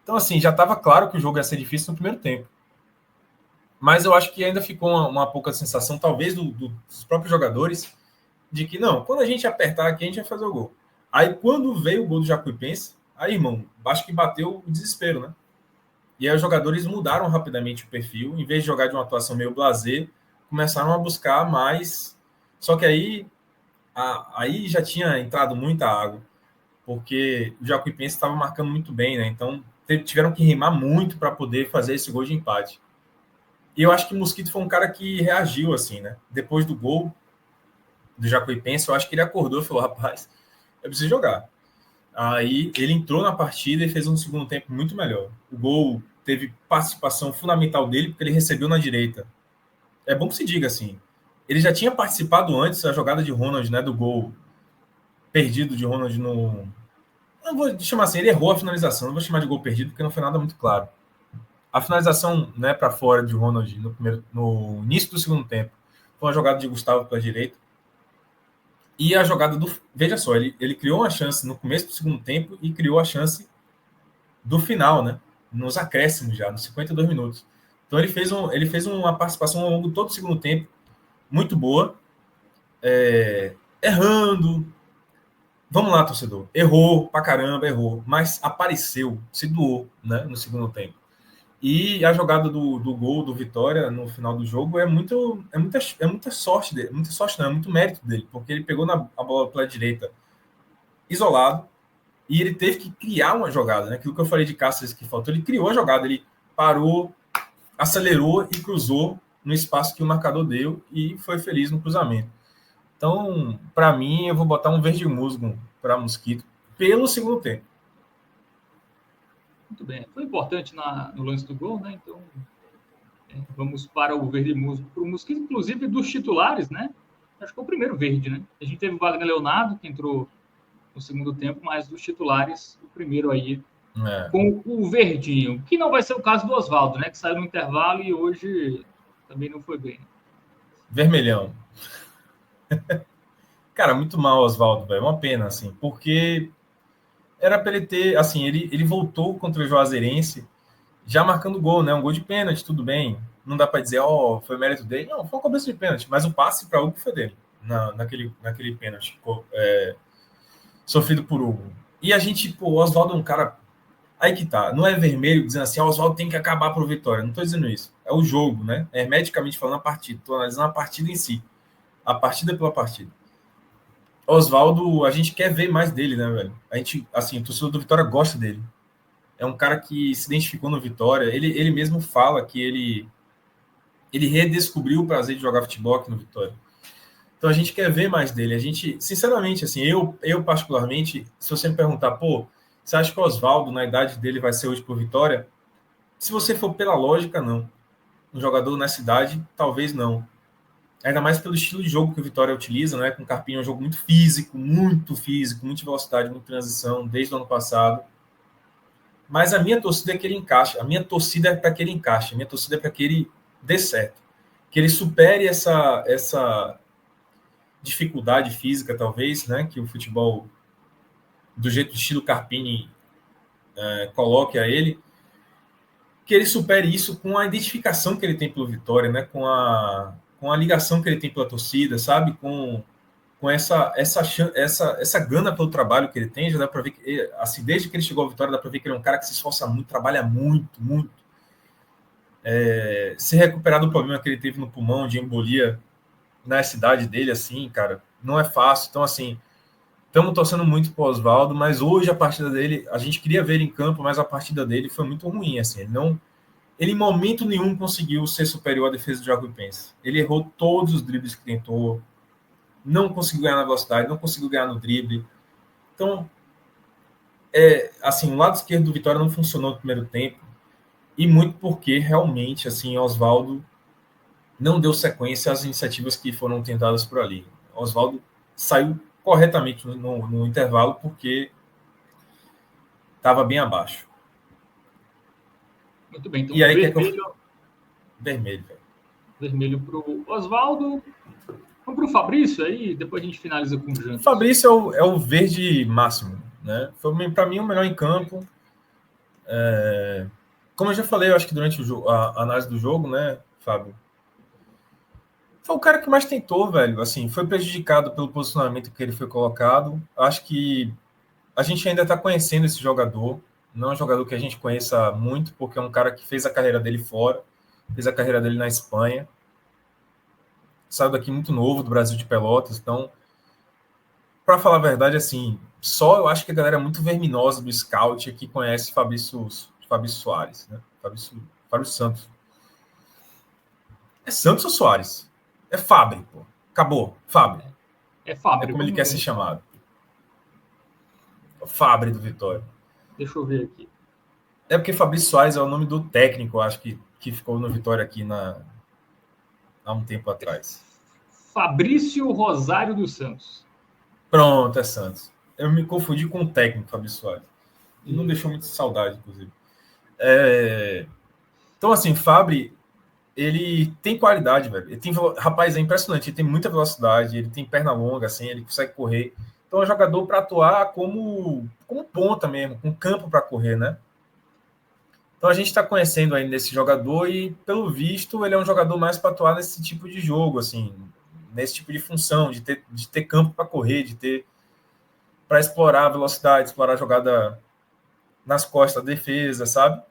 Então, assim, já estava claro que o jogo ia ser difícil no primeiro tempo. Mas eu acho que ainda ficou uma pouca sensação, talvez, dos próprios jogadores, de que, não, quando a gente apertar aqui, a gente vai fazer o gol. Aí, quando veio o gol do Jacuipense, aí, irmão, acho que bateu o desespero, né? E aí os jogadores mudaram rapidamente o perfil, em vez de jogar de uma atuação meio blasé, começaram a buscar mais. Só que aí já tinha entrado muita água, porque o Jacuipense estava marcando muito bem, né? Então tiveram que rimar muito para poder fazer esse gol de empate. E eu acho que o Mosquito foi um cara que reagiu assim, né? Depois do gol do Jacuipense, eu acho que ele acordou e falou: rapaz, eu preciso jogar. Aí ele entrou na partida e fez um segundo tempo muito melhor. O gol teve participação fundamental dele, porque ele recebeu na direita. É bom que se diga assim. Ele já tinha participado antes da jogada de Ronald, né? Do gol perdido de Ronald no. Não vou chamar assim, ele errou a finalização, não vou chamar de gol perdido, porque não foi nada muito claro. A finalização, né, para fora de Ronald no início do segundo tempo foi uma jogada de Gustavo pela direita. E a jogada do. Veja só, ele criou uma chance no começo do segundo tempo e criou a chance do final, né? Nos acréscimos já, nos 52 minutos. Então ele fez uma participação ao longo de todo o segundo tempo muito boa, errando, vamos lá, torcedor. Errou pra caramba, errou. Mas apareceu, se doou, né, no segundo tempo. E a jogada do gol do Vitória no final do jogo é muita sorte dele. Muita sorte não, é muito mérito dele. Porque ele pegou a bola pela direita isolado e ele teve que criar uma jogada, né? Aquilo que eu falei de Cáceres que faltou, ele criou a jogada. Ele parou, acelerou e cruzou no espaço que o marcador deu e foi feliz no cruzamento. Então, para mim, eu vou botar um verde musgo para Mosquito pelo segundo tempo. Muito bem. Foi importante no lance do gol, né? Então, vamos para o verde musgo. Para o Mosquito, inclusive, dos titulares, né? Acho que foi o primeiro verde, né? A gente teve o Wagner Leonardo, que entrou no segundo tempo, mas dos titulares, o primeiro aí, com o verdinho. Que não vai ser o caso do Oswaldo, né? Que saiu no intervalo e hoje também não foi bem. Vermelhão. Cara, muito mal, Oswaldo, velho. Uma pena, assim, porque era para ele ter, assim, ele voltou contra o Juazeirense já marcando gol, né? Um gol de pênalti, tudo bem. Não dá para dizer, foi mérito dele. Não, foi uma cabeça de pênalti, mas o passe para Hugo foi dele, naquele pênalti sofrido por Hugo. E a gente, o Oswaldo é um cara. Aí que tá, não é vermelho dizendo assim, o Oswaldo tem que acabar pro Vitória. Não tô dizendo isso. É o jogo, né? Hermeticamente falando, a partida. Tô analisando a partida em si. A partida pela partida. Oswaldo, a gente quer ver mais dele, né, velho? A gente, assim, o torcedor do Vitória gosta dele. É um cara que se identificou no Vitória. Ele mesmo fala que ele redescobriu o prazer de jogar futebol aqui no Vitória. Então a gente quer ver mais dele. A gente, sinceramente, assim, eu particularmente, se você me perguntar, pô, você acha que o Oswaldo, na idade dele, vai ser hoje por Vitória? Se você for pela lógica, não. Um jogador nessa idade, talvez não. Ainda mais pelo estilo de jogo que o Vitória utiliza, né? Com o Carpinho é um jogo muito físico, muita velocidade, muita transição, desde o ano passado. Mas a minha torcida é que ele encaixe. A minha torcida é para que ele encaixe. A minha torcida é para que ele dê certo. Que ele supere essa dificuldade física, talvez, né? Que o futebol, do jeito do estilo Carpini, coloque a ele. Que ele supere isso com a identificação que ele tem pelo Vitória, né? Com a ligação que ele tem pela torcida, sabe? Com essa gana pelo trabalho que ele tem, já dá para ver que, assim, desde que ele chegou à Vitória, dá para ver que ele é um cara que se esforça muito, trabalha muito, muito. Se recuperar do problema que ele teve no pulmão de embolia na cidade dele, assim, cara, não é fácil. Então, assim, estamos torcendo muito pro Oswaldo, mas hoje a partida dele, a gente queria ver ele em campo, mas a partida dele foi muito ruim, assim, ele em momento nenhum conseguiu ser superior à defesa do Jacuipense. Ele errou todos os dribles que tentou, não conseguiu ganhar na velocidade, não conseguiu ganhar no drible. Então, assim, o lado esquerdo do Vitória não funcionou no primeiro tempo, e muito porque realmente, assim, Oswaldo não deu sequência às iniciativas que foram tentadas por ali. Oswaldo saiu corretamente no intervalo porque estava bem abaixo. Muito bem, então E aí vermelho. Vermelho, velho. Vermelho para o Oswaldo. Vamos para o Fabrício aí, depois a gente finaliza com o Jantos. O Fabrício é o verde máximo, né? Foi para mim o melhor em campo. Como eu já falei, eu acho que durante a análise do jogo, né, Fábio? Foi o cara que mais tentou, velho. Assim, foi prejudicado pelo posicionamento que ele foi colocado. Acho que a gente ainda está conhecendo esse jogador. Não é um jogador que a gente conheça muito, porque é um cara que fez a carreira dele fora, fez a carreira dele na Espanha. Saiu daqui muito novo, do Brasil de Pelotas. Então, para falar a verdade, assim, só eu acho que a galera é muito verminosa do scout que conhece Fabrício Soares, né? Fabrício Santos. É Santos ou Soares? É Fábio, pô. Acabou. Fábio. É Fábio. É como ele quer ser chamado. Fábio do Vitória. Deixa eu ver aqui. É porque Fabrício Soares é o nome do técnico, eu acho que ficou no Vitória aqui há um tempo atrás. Fabrício Rosário dos Santos. Pronto, é Santos. Eu me confundi com o técnico, Fabrício Soares. E não deixou muito saudade, inclusive. Então, assim, Fábio, ele tem qualidade, velho. Rapaz, é impressionante. Ele tem muita velocidade, ele tem perna longa, assim, ele consegue correr. Então, é um jogador para atuar como ponta mesmo, com campo para correr, né? Então, a gente está conhecendo ainda esse jogador e, pelo visto, ele é um jogador mais para atuar nesse tipo de jogo, assim, nesse tipo de função, de ter campo para correr, de ter para explorar a velocidade, explorar a jogada nas costas da defesa, sabe?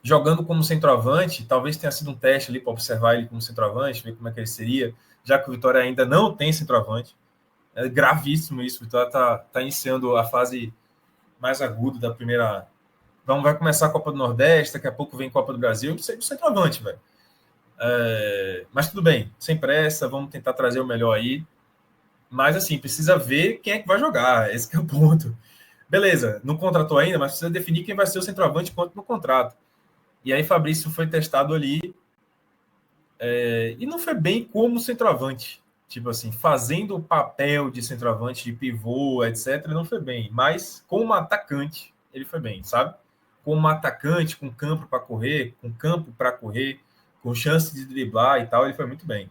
Jogando como centroavante, talvez tenha sido um teste ali para observar ele como centroavante, ver como é que ele seria, já que o Vitória ainda não tem centroavante. É gravíssimo isso, o Vitória tá iniciando a fase mais aguda da primeira... Então vai começar a Copa do Nordeste, daqui a pouco vem Copa do Brasil, precisa de centroavante, velho. Mas tudo bem, sem pressa, vamos tentar trazer o melhor aí. Mas assim, precisa ver quem é que vai jogar, esse que é o ponto. Beleza, não contratou ainda, mas precisa definir quem vai ser o centroavante quanto no contrato. E aí Fabrício foi testado ali e não foi bem como centroavante. Tipo assim, fazendo o papel de centroavante, de pivô, etc., não foi bem. Mas como atacante, ele foi bem, sabe? Como atacante, com campo para correr, com chance de driblar e tal, ele foi muito bem.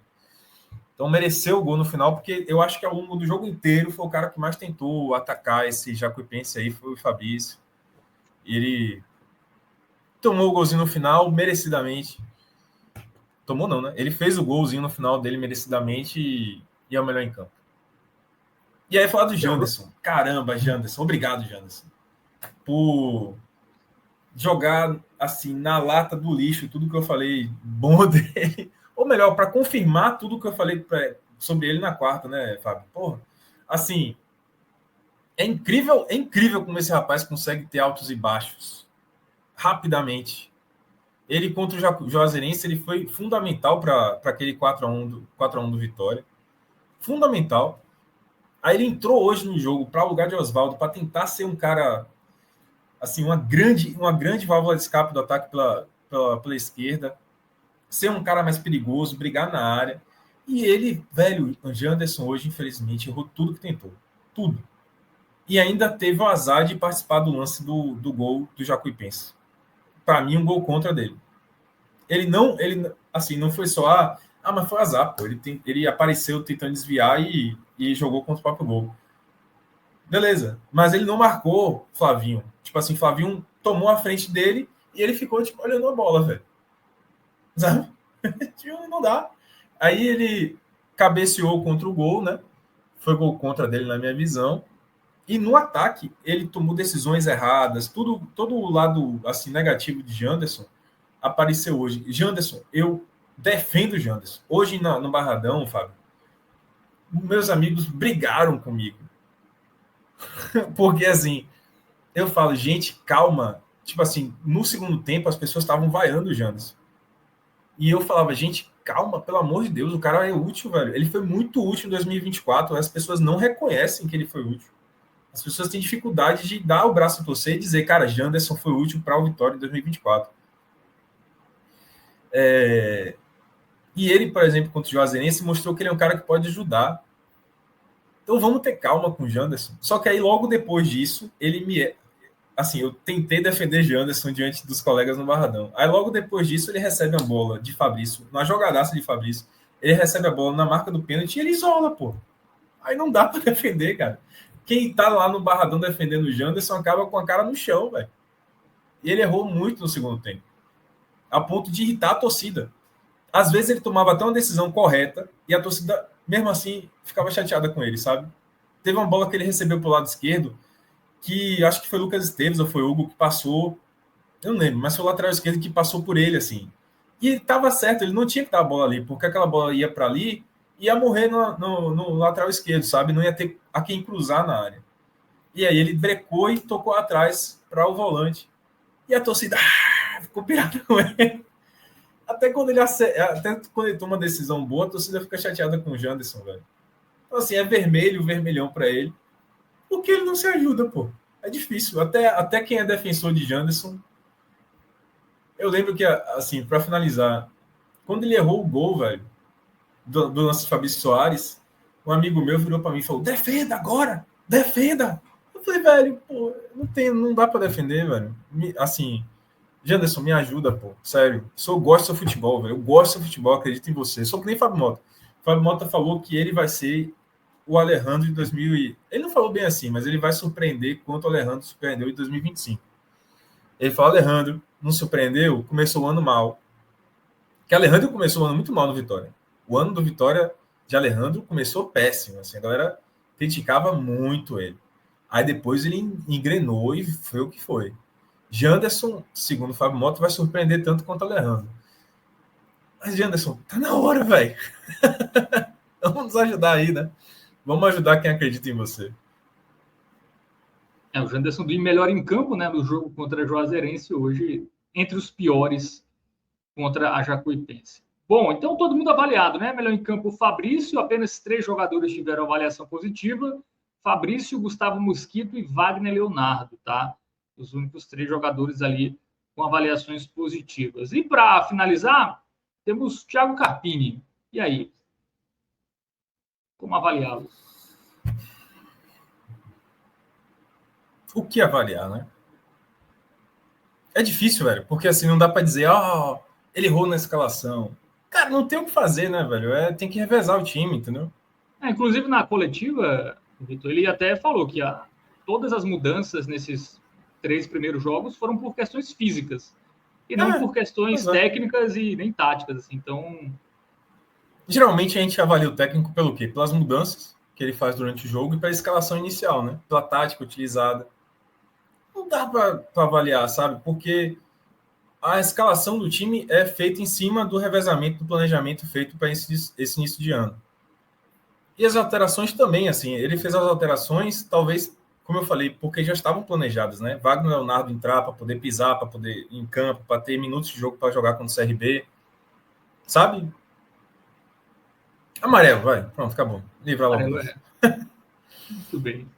Então mereceu o gol no final, porque eu acho que ao longo do jogo inteiro foi o cara que mais tentou atacar esse Jacuipense aí, foi o Fabrício. E ele tomou o golzinho no final, merecidamente. Tomou não, né? Ele fez o golzinho no final dele merecidamente e é o melhor em campo. E aí falar do Janderson. Caramba, Janderson. Obrigado, Janderson. Por jogar assim na lata do lixo tudo que eu falei bom dele. Ou melhor, para confirmar tudo que eu falei sobre ele na quarta, né, Fábio? Porra, assim, é incrível como esse rapaz consegue ter altos e baixos rapidamente. Ele contra o Juazeirense, ele foi fundamental para aquele 4x1 do Vitória. Fundamental. Aí ele entrou hoje no jogo para o lugar de Oswaldo, para tentar ser um cara, assim, uma grande válvula de escape do ataque pela esquerda, ser um cara mais perigoso, brigar na área. E ele, velho, o Janderson hoje, infelizmente, errou tudo que tentou. Tudo. E ainda teve o azar de participar do lance do gol do Jacuipense. Para mim, um gol contra dele. Ele assim, não foi só mas foi azar, pô. Ele apareceu tentando desviar e jogou contra o próprio gol. Beleza, mas ele não marcou Flavinho. Tipo assim, Flavinho tomou a frente dele e ele ficou tipo, olhando a bola, velho. Sabe? Não dá. Aí ele cabeceou contra o gol, né? Foi gol contra dele na minha visão. E no ataque, ele tomou decisões erradas. Todo o lado assim, negativo de Janderson apareceu hoje. Janderson, eu defendo o Janderson. Hoje no Barradão, Fábio, meus amigos brigaram comigo. Porque, assim, eu falo, gente, calma. Tipo assim, no segundo tempo, as pessoas estavam vaiando o Janderson. E eu falava, gente, calma, pelo amor de Deus, o cara é útil, velho. Ele foi muito útil em 2024. As pessoas não reconhecem que ele foi útil. As pessoas têm dificuldade de dar o braço a torcer e dizer, cara, Janderson foi útil para o Vitória em 2024. E ele, por exemplo, contra o Juazeirense, mostrou que ele é um cara que pode ajudar. Então vamos ter calma com o Janderson. Só que aí, logo depois disso, assim, eu tentei defender Janderson diante dos colegas no Barradão. Aí, logo depois disso, ele recebe a bola de Fabrício, na jogadaça de Fabrício. Ele recebe a bola na marca do pênalti e ele isola, pô. Aí não dá para defender, cara. Quem tá lá no Barradão defendendo o Janderson acaba com a cara no chão, velho. E ele errou muito no segundo tempo. A ponto de irritar a torcida. Às vezes ele tomava até uma decisão correta e a torcida, mesmo assim, ficava chateada com ele, sabe? Teve uma bola que ele recebeu pro lado esquerdo, que acho que foi Lucas Esteves ou foi Hugo que passou, eu não lembro, mas foi o lateral esquerdo que passou por ele, assim. E ele tava certo, ele não tinha que dar a bola ali, porque aquela bola ia para ali e ia morrer no lateral esquerdo, sabe? Não ia ter a quem cruzar na área. E aí ele brecou e tocou atrás para o volante. E a torcida ficou pirada com ele. Até quando ele toma uma decisão boa, a torcida fica chateada com o Janderson, velho. Então, assim, é vermelhão para ele. Porque ele não se ajuda, pô. É difícil. Até quem é defensor de Janderson. Eu lembro que, assim, para finalizar, quando ele errou o gol, velho, do lance Fabrício Soares, um amigo meu virou para mim e falou: defenda agora! Defenda! Eu falei, velho, pô, não dá para defender, velho. Assim. Janderson, me ajuda, pô. Sério. Eu gosto do seu futebol, velho. Eu gosto do seu futebol, acredito em você. Só que nem Fábio Mota. Fábio Mota falou que ele vai ser o Alejandro de 2000. Ele não falou bem assim, mas ele vai surpreender quanto o Alejandro surpreendeu em 2025. Ele falou: Alejandro, não surpreendeu? Começou o ano mal. Que Alejandro começou o ano muito mal no Vitória. O ano do Vitória de Alejandro começou péssimo. Assim, a galera criticava muito ele. Aí depois ele engrenou e foi o que foi. Janderson, segundo o Fábio Mota, vai surpreender tanto quanto o Alejandro. Mas, Janderson, tá na hora, velho. Vamos nos ajudar aí, né? Vamos ajudar quem acredita em você. O Janderson bem melhor em campo, né, no jogo contra a Juazeirense hoje, entre os piores contra a Jacuipense. Bom, então todo mundo avaliado, né? Melhor em campo, Fabrício, apenas 3 jogadores tiveram avaliação positiva. Fabrício, Gustavo Mosquito e Wagner Leonardo, tá? Os únicos 3 jogadores ali com avaliações positivas. E para finalizar, temos Thiago Carpini. E aí? Como avaliá-lo? O que avaliar, né? É difícil, velho, porque assim não dá para dizer, ele errou na escalação. Cara, não tem o que fazer, né, velho? Tem que revezar o time, entendeu? Inclusive na coletiva, Vitor, ele até falou que todas as mudanças nesses 3 primeiros jogos foram por questões físicas e não por questões técnicas e nem táticas, assim. Então, geralmente a gente avalia o técnico pelo quê? Pelas mudanças que ele faz durante o jogo e pela escalação inicial, né? Pela tática utilizada. Não dá para avaliar, sabe? Porque a escalação do time é feita em cima do revezamento do planejamento feito para esse início de ano. E as alterações também, assim, ele fez as alterações, talvez, como eu falei, porque já estavam planejadas, né? Wagner Leonardo entrar para poder pisar, para poder ir em campo, para ter minutos de jogo para jogar contra o CRB, sabe? Amarelo, vai. Pronto, acabou. Livrar logo. Muito bem.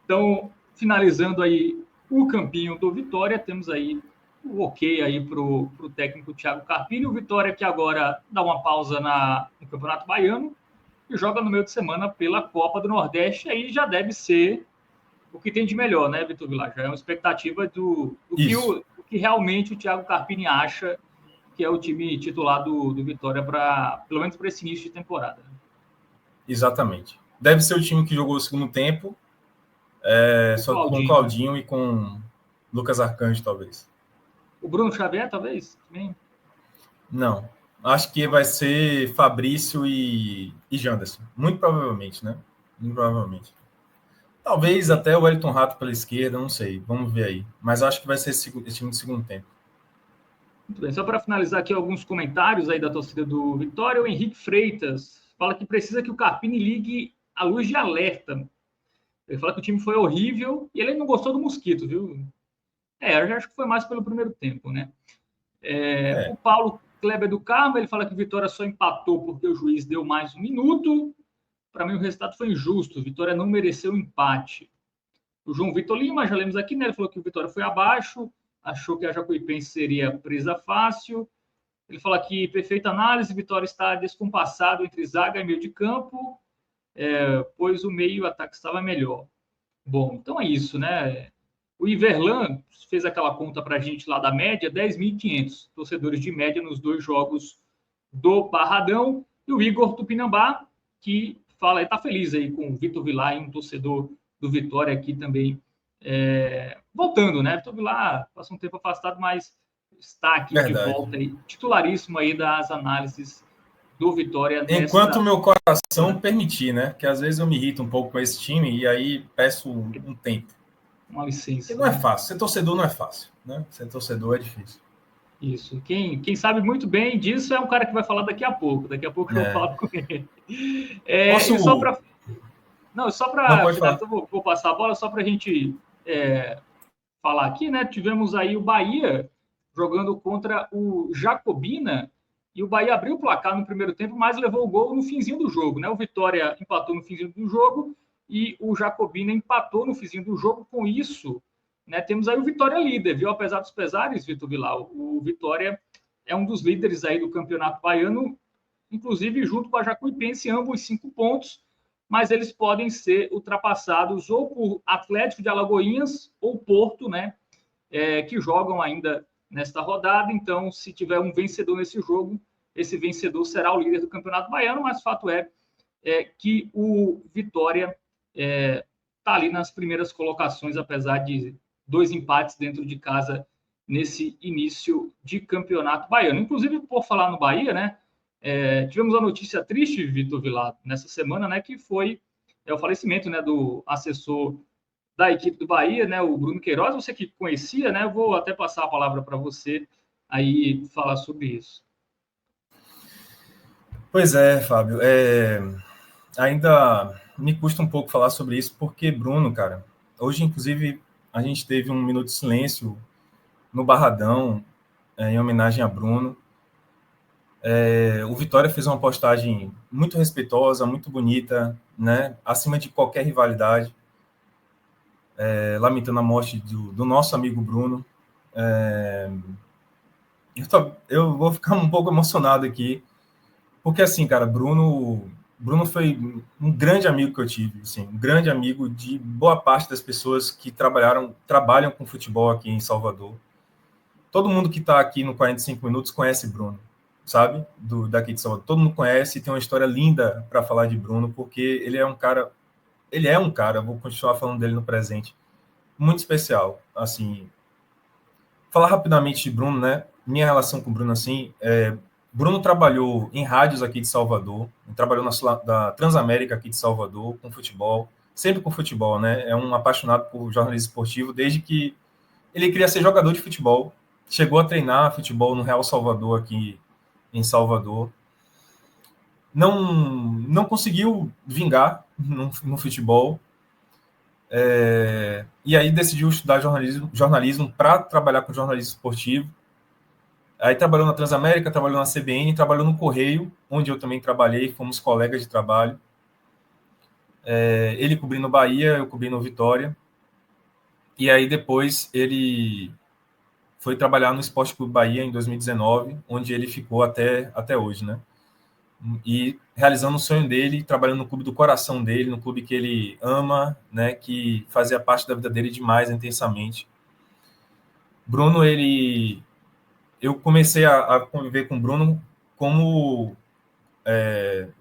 Então, finalizando aí o campinho do Vitória, temos aí o ok aí para o técnico Thiago Carpini. O Vitória que agora dá uma pausa no Campeonato Baiano e joga no meio de semana pela Copa do Nordeste. Aí já deve ser o que tem de melhor, né, Vitor Vilar? Já é uma expectativa do que realmente o Thiago Carpini acha que é o time titular do Vitória, pelo menos para esse início de temporada. Exatamente. Deve ser o time que jogou o segundo tempo, só com o Claudinho e com Lucas Arcanjo, talvez. O Bruno Xavier, talvez? Também? Não. Acho que vai ser Fabrício e Janderson. Muito provavelmente, né? Muito provavelmente. Talvez até o Wellington Rato pela esquerda, não sei. Vamos ver aí. Mas acho que vai ser esse time de segundo tempo. Muito bem. Só para finalizar aqui alguns comentários aí da torcida do Vitória, o Henrique Freitas fala que precisa que o Carpini ligue a luz de alerta. Ele fala que o time foi horrível e ele não gostou do Mosquito, viu? Eu já acho que foi mais pelo primeiro tempo, né? O Paulo Kleber do Carmo, ele fala que o Vitória só empatou porque o juiz deu mais um minuto. Para mim, o resultado foi injusto. O Vitória não mereceu o empate. O João Vitor Lima, já lemos aqui, né? Ele falou que o Vitória foi abaixo, achou que a Jacuipense seria presa fácil. Ele fala que perfeita análise, Vitória está descompassado entre zaga e meio de campo, pois o meio-ataque estava melhor. Bom, então é isso, né? O Iverlan fez aquela conta para a gente lá da média, 10.500 torcedores de média nos 2 jogos do Barradão. E o Igor Tupinambá, que fala, está feliz aí com o Vitor Vilar, um torcedor do Vitória aqui também, voltando, né? Vitor Vilar passou um tempo afastado, mas está aqui de volta aí, titularíssimo aí das análises do Vitória. Enquanto o meu coração permitir, né? Que às vezes eu me irrito um pouco com esse time e aí peço um tempo. Uma licença. Porque não é fácil. Ser torcedor não é fácil, né? Ser torcedor é difícil. Isso. Quem sabe muito bem disso é um cara que vai falar daqui a pouco. Daqui a pouco eu vou falar com ele. Só para vou passar a bola, só para a gente falar aqui, né? Tivemos aí o Bahia jogando contra o Jacobina, e o Bahia abriu o placar no primeiro tempo, mas levou o gol no finzinho do jogo, né? O Vitória empatou no finzinho do jogo e o Jacobina empatou no finzinho do jogo. Com isso, né, temos aí o Vitória líder, viu? Apesar dos pesares, Vitor Vilar, o Vitória é um dos líderes aí do Campeonato Baiano, inclusive junto com a Jacuipense, ambos 5 pontos, mas eles podem ser ultrapassados ou por Atlético de Alagoinhas ou Porto, né? Que jogam ainda nesta rodada. Então, se tiver um vencedor nesse jogo, esse vencedor será o líder do Campeonato Baiano, mas fato é que o Vitória está ali nas primeiras colocações, apesar de 2 empates dentro de casa nesse início de Campeonato Baiano. Inclusive, por falar no Bahia, né? Tivemos uma notícia triste, Vitor Vilar, nessa semana, né? Que foi o falecimento, né, do assessor da equipe do Bahia, né, o Bruno Queiroz, você que conhecia, né, eu vou até passar a palavra para você aí falar sobre isso. Pois é, Fábio, ainda me custa um pouco falar sobre isso, porque Bruno, cara, hoje, inclusive, a gente teve um minuto de silêncio no Barradão, em homenagem a Bruno. O Vitória fez uma postagem muito respeitosa, muito bonita, né, acima de qualquer rivalidade, lamentando a morte do nosso amigo Bruno. Eu vou ficar um pouco emocionado aqui, porque assim, cara, Bruno foi um grande amigo que eu tive, assim, um grande amigo de boa parte das pessoas que trabalham com futebol aqui em Salvador. Todo mundo que está aqui no 45 minutos conhece Bruno, sabe? Daqui de Salvador. Todo mundo conhece e tem uma história linda para falar de Bruno, porque ele é um cara, vou continuar falando dele no presente, muito especial. Assim, falar rapidamente de Bruno, né? Minha relação com o Bruno, assim, Bruno trabalhou em rádios aqui de Salvador, trabalhou da Transamérica aqui de Salvador, com futebol, sempre com futebol, né? É um apaixonado por jornalismo esportivo, desde que ele queria ser jogador de futebol, chegou a treinar futebol no Real Salvador, aqui em Salvador. Não conseguiu vingar no futebol, e aí decidiu estudar jornalismo para trabalhar com jornalismo esportivo. Aí trabalhou na Transamérica, trabalhou na CBN, trabalhou no Correio, onde eu também trabalhei, fomos colegas de trabalho. Ele cobrindo Bahia, eu cobrindo Vitória. E aí depois ele foi trabalhar no Esporte Clube Bahia em 2019, onde ele ficou até hoje, né? E realizando o sonho dele, trabalhando no clube do coração dele, no clube que ele ama, né? Que fazia parte da vida dele demais, intensamente. Bruno, eu comecei a conviver com o Bruno como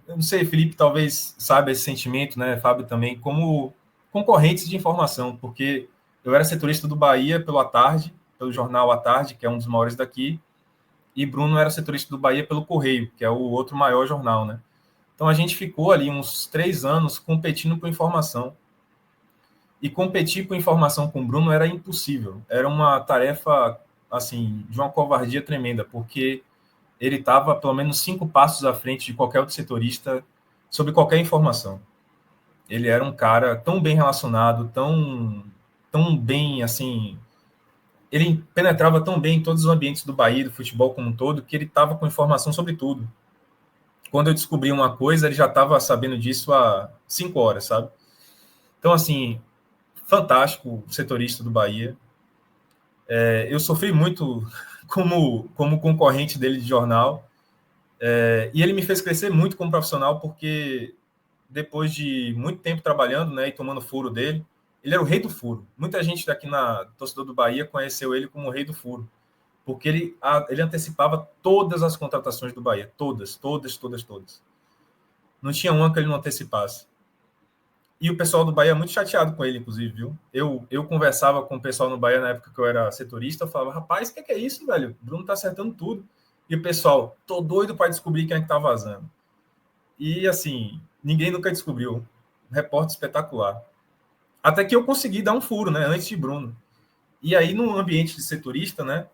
eu não sei, Felipe talvez saiba esse sentimento, né? Fábio também, como concorrentes de informação, porque eu era setorista do Bahia pelo À Tarde, pelo jornal À Tarde, que é um dos maiores daqui, e Bruno era setorista do Bahia pelo Correio, que é o outro maior jornal, né? Então a gente ficou ali uns 3 anos competindo por informação. E competir por informação com o Bruno era impossível. Era uma tarefa, assim, de uma covardia tremenda, porque ele estava pelo menos 5 passos à frente de qualquer outro setorista sobre qualquer informação. Ele era um cara tão bem relacionado, tão bem, assim, ele penetrava tão bem em todos os ambientes do Bahia, do futebol como um todo, que ele estava com informação sobre tudo. Quando eu descobri uma coisa, ele já estava sabendo disso há 5 horas, sabe? Então, assim, fantástico setorista do Bahia. Eu sofri muito como concorrente dele de jornal, e ele me fez crescer muito como profissional, porque depois de muito tempo trabalhando, né, e tomando furo dele, ele era o rei do furo. Muita gente daqui na torcedor do Bahia conheceu ele como o rei do furo, porque ele antecipava todas as contratações do Bahia, todas. Não tinha uma que ele não antecipasse. E o pessoal do Bahia é muito chateado com ele, inclusive, viu? Eu conversava com o pessoal no Bahia na época que eu era setorista, eu falava, rapaz, o que é isso, velho? O Bruno tá acertando tudo. E o pessoal, tô doido para descobrir quem é que tá vazando. E, assim, ninguém nunca descobriu. Um repórter espetacular. Até que eu consegui dar um furo, né? Antes de Bruno. E aí, no ambiente de setorista, né?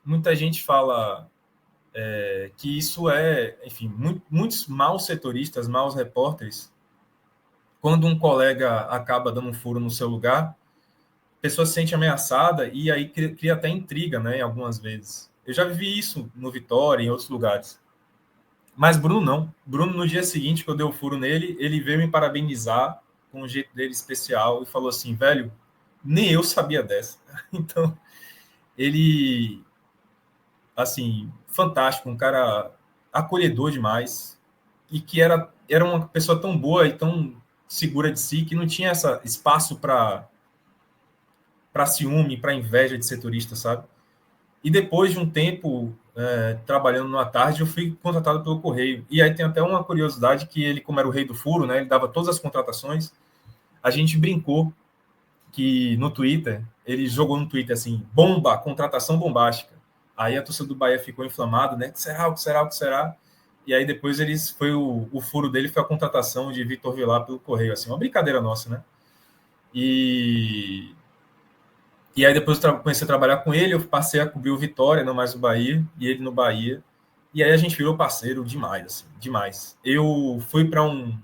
Muita gente fala que isso enfim, muitos maus setoristas, maus repórteres, quando um colega acaba dando um furo no seu lugar, a pessoa se sente ameaçada e aí cria até intriga, né? Algumas vezes. Eu já vivi isso no Vitória e em outros lugares. Mas Bruno não. Bruno, no dia seguinte que eu dei o furo nele, ele veio me parabenizar com um jeito dele especial e falou assim, velho, nem eu sabia dessa. Então, ele, assim, fantástico, um cara acolhedor demais e que era uma pessoa tão boa e tão segura de si que não tinha espaço para ciúme, para inveja de setorista, sabe? E depois de um tempo trabalhando numa tarde, eu fui contratado pelo Correio. E aí tem até uma curiosidade que ele, como era o rei do furo, né, ele dava todas as contratações, a gente brincou que no Twitter, ele jogou no Twitter assim, bomba, contratação bombástica. Aí a torcida do Bahia ficou inflamada, né? O que será, o que será, o que será? E aí depois o furo dele foi a contratação de Vitor Vilar pelo Correio, assim, uma brincadeira nossa, né? E aí depois eu comecei a trabalhar com ele, eu passei a cobrir o Vitória, não mais o Bahia, e ele no Bahia. E aí a gente virou parceiro demais, assim, demais. Eu fui para um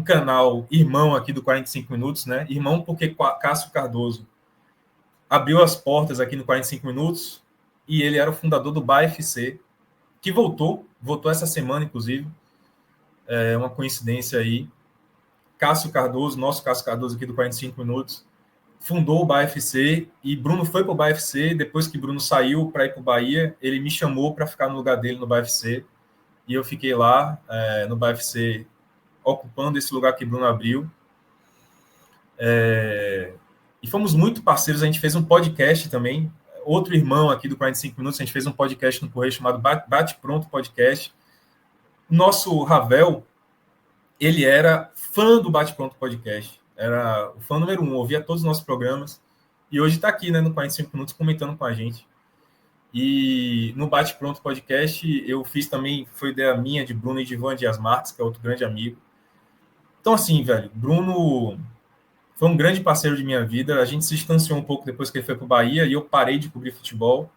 canal irmão aqui do 45 Minutos, né? Irmão porque Cássio Cardoso abriu as portas aqui no 45 Minutos e ele era o fundador do BAFC, que voltou essa semana, inclusive. É uma coincidência aí. Cássio Cardoso, nosso Cássio Cardoso aqui do 45 Minutos, fundou o BAFC e Bruno foi para o BAFC. Depois que Bruno saiu para ir para o Bahia, ele me chamou para ficar no lugar dele no BAFC e eu fiquei lá no BAFC ocupando esse lugar que Bruno abriu. E fomos muito parceiros. A gente fez um podcast também, outro irmão aqui do 45 Minutos, a gente fez um podcast no Correio chamado Bate Pronto Podcast. Nosso Ravel, ele era fã do Bate Pronto Podcast, era o fã número 1, ouvia todos os nossos programas, e hoje está aqui, né, no 45 Minutos, comentando com a gente. E no Bate Pronto Podcast, eu fiz também, foi ideia minha, de Bruno e de Ivan Dias Marques, que é outro grande amigo. Então, assim, velho, Bruno foi um grande parceiro de minha vida. A gente se distanciou um pouco depois que ele foi para o Bahia, e eu parei de cobrir futebol.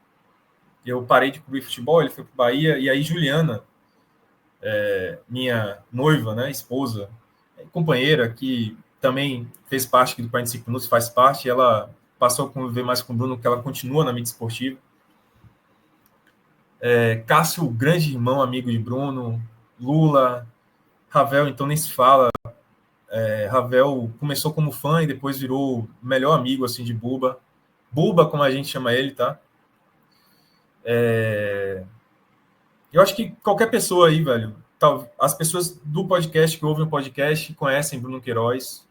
Ele foi para o Bahia, e aí Juliana, minha noiva, né, esposa, companheira, que também fez parte aqui do 45 Minutos, faz parte, ela passou a conviver mais com o Bruno, que ela continua na mídia esportiva. Cássio, grande irmão, amigo de Bruno, Lula, Ravel, então nem se fala. Ravel começou como fã e depois virou melhor amigo assim de Buba. Buba, como a gente chama ele, tá? Eu acho que qualquer pessoa aí, velho, as pessoas do podcast que ouvem o podcast conhecem Bruno Queiroz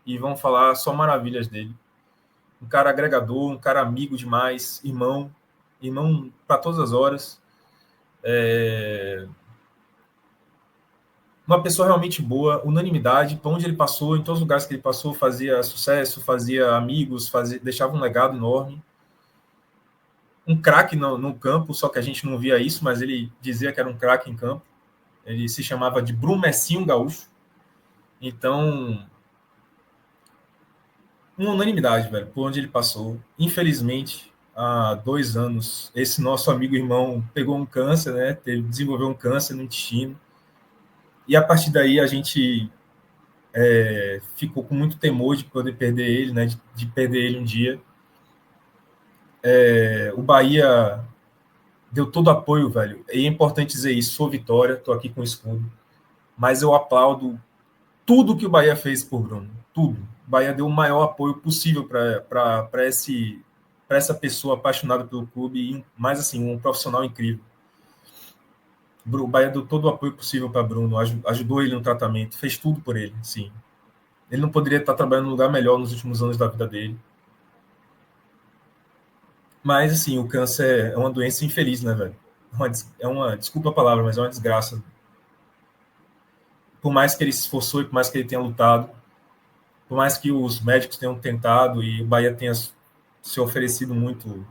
e vão falar só maravilhas dele. Um cara agregador, um cara amigo demais, irmão para todas as horas. Uma pessoa realmente boa, unanimidade, por onde ele passou, em todos os lugares que ele passou, fazia sucesso, fazia amigos, deixava um legado enorme. Um craque no campo, só que a gente não via isso, mas ele dizia que era um craque em campo. Ele se chamava de Brunessinho Gaúcho. Então, uma unanimidade, velho, por onde ele passou. Infelizmente, há 2 anos, esse nosso amigo irmão pegou um câncer, né? Desenvolveu um câncer no intestino. E a partir daí a gente ficou com muito temor de poder perder ele, né? De perder ele um dia. O Bahia deu todo apoio, velho. E é importante dizer isso. Sou Vitória, tô aqui com o escudo. Mas eu aplaudo tudo que o Bahia fez por Bruno. Tudo. O Bahia deu o maior apoio possível para essa pessoa apaixonada pelo clube e, mais assim, um profissional incrível. O Bahia deu todo o apoio possível para Bruno, ajudou ele no tratamento, fez tudo por ele, sim. Ele não poderia estar trabalhando num lugar melhor nos últimos anos da vida dele. Mas, assim, o câncer é uma doença infeliz, né, velho? Desculpa a palavra, mas é uma desgraça. Por mais que ele se esforçou e por mais que ele tenha lutado, por mais que os médicos tenham tentado e o Bahia tenha se oferecido muito,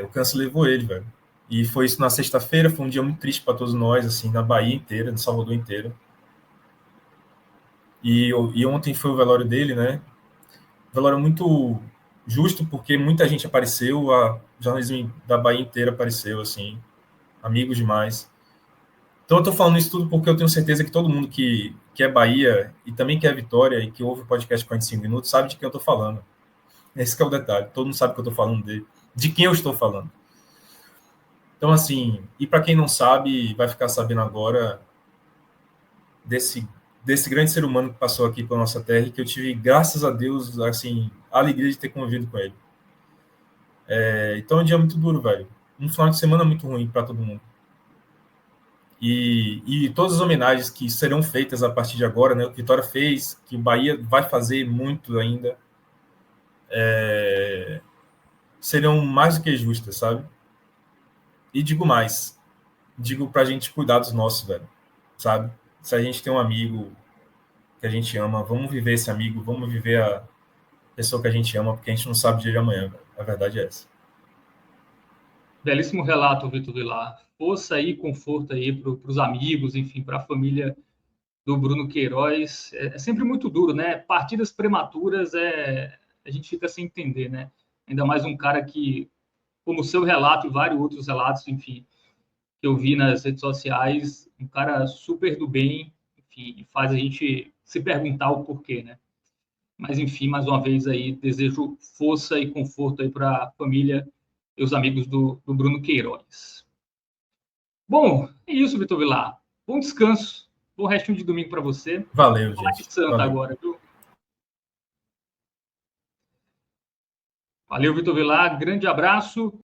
o câncer levou ele, velho. E foi isso na sexta-feira, foi um dia muito triste para todos nós, assim, na Bahia inteira, no Salvador inteiro. E ontem foi o velório dele, né? Velório muito justo, porque muita gente apareceu, a jornalismo da Bahia inteira apareceu, assim, amigos demais. Então eu tô falando isso tudo porque eu tenho certeza que todo mundo que é Bahia e também que é Vitória e que ouve o podcast 45 Minutos sabe de quem eu tô falando. Esse que é o detalhe, todo mundo sabe que eu tô falando de quem eu estou falando. Então, assim, e para quem não sabe, vai ficar sabendo agora desse grande ser humano que passou aqui pela nossa terra e que eu tive, graças a Deus, assim, a alegria de ter convivido com ele. Então é um dia muito duro, velho. Um final de semana muito ruim para todo mundo. E todas as homenagens que serão feitas a partir de agora, né? O que Vitória fez, que o Bahia vai fazer muito ainda, serão mais do que justas, sabe? E digo mais, digo pra gente cuidar dos nossos, velho, sabe? Se a gente tem um amigo que a gente ama, vamos viver esse amigo, vamos viver a pessoa que a gente ama, porque a gente não sabe o dia de amanhã, velho. A verdade é essa. Belíssimo relato, Vitor Vilar. Força aí, conforto aí para os amigos, enfim, para a família do Bruno Queiroz. É sempre muito duro, né? Partidas prematuras, a gente fica sem entender, né? Ainda mais um cara que, como o seu relato e vários outros relatos, enfim, que eu vi nas redes sociais, um cara super do bem, enfim, faz a gente se perguntar o porquê, né? Mas, enfim, mais uma vez aí, desejo força e conforto aí para a família e os amigos do Bruno Queiroz. Bom, é isso, Vitor Vilar. Bom descanso. Bom restinho de domingo para você. Valeu, Falar de gente. Santa Valeu. agora, viu? Valeu, Vitor Vilar. Grande abraço.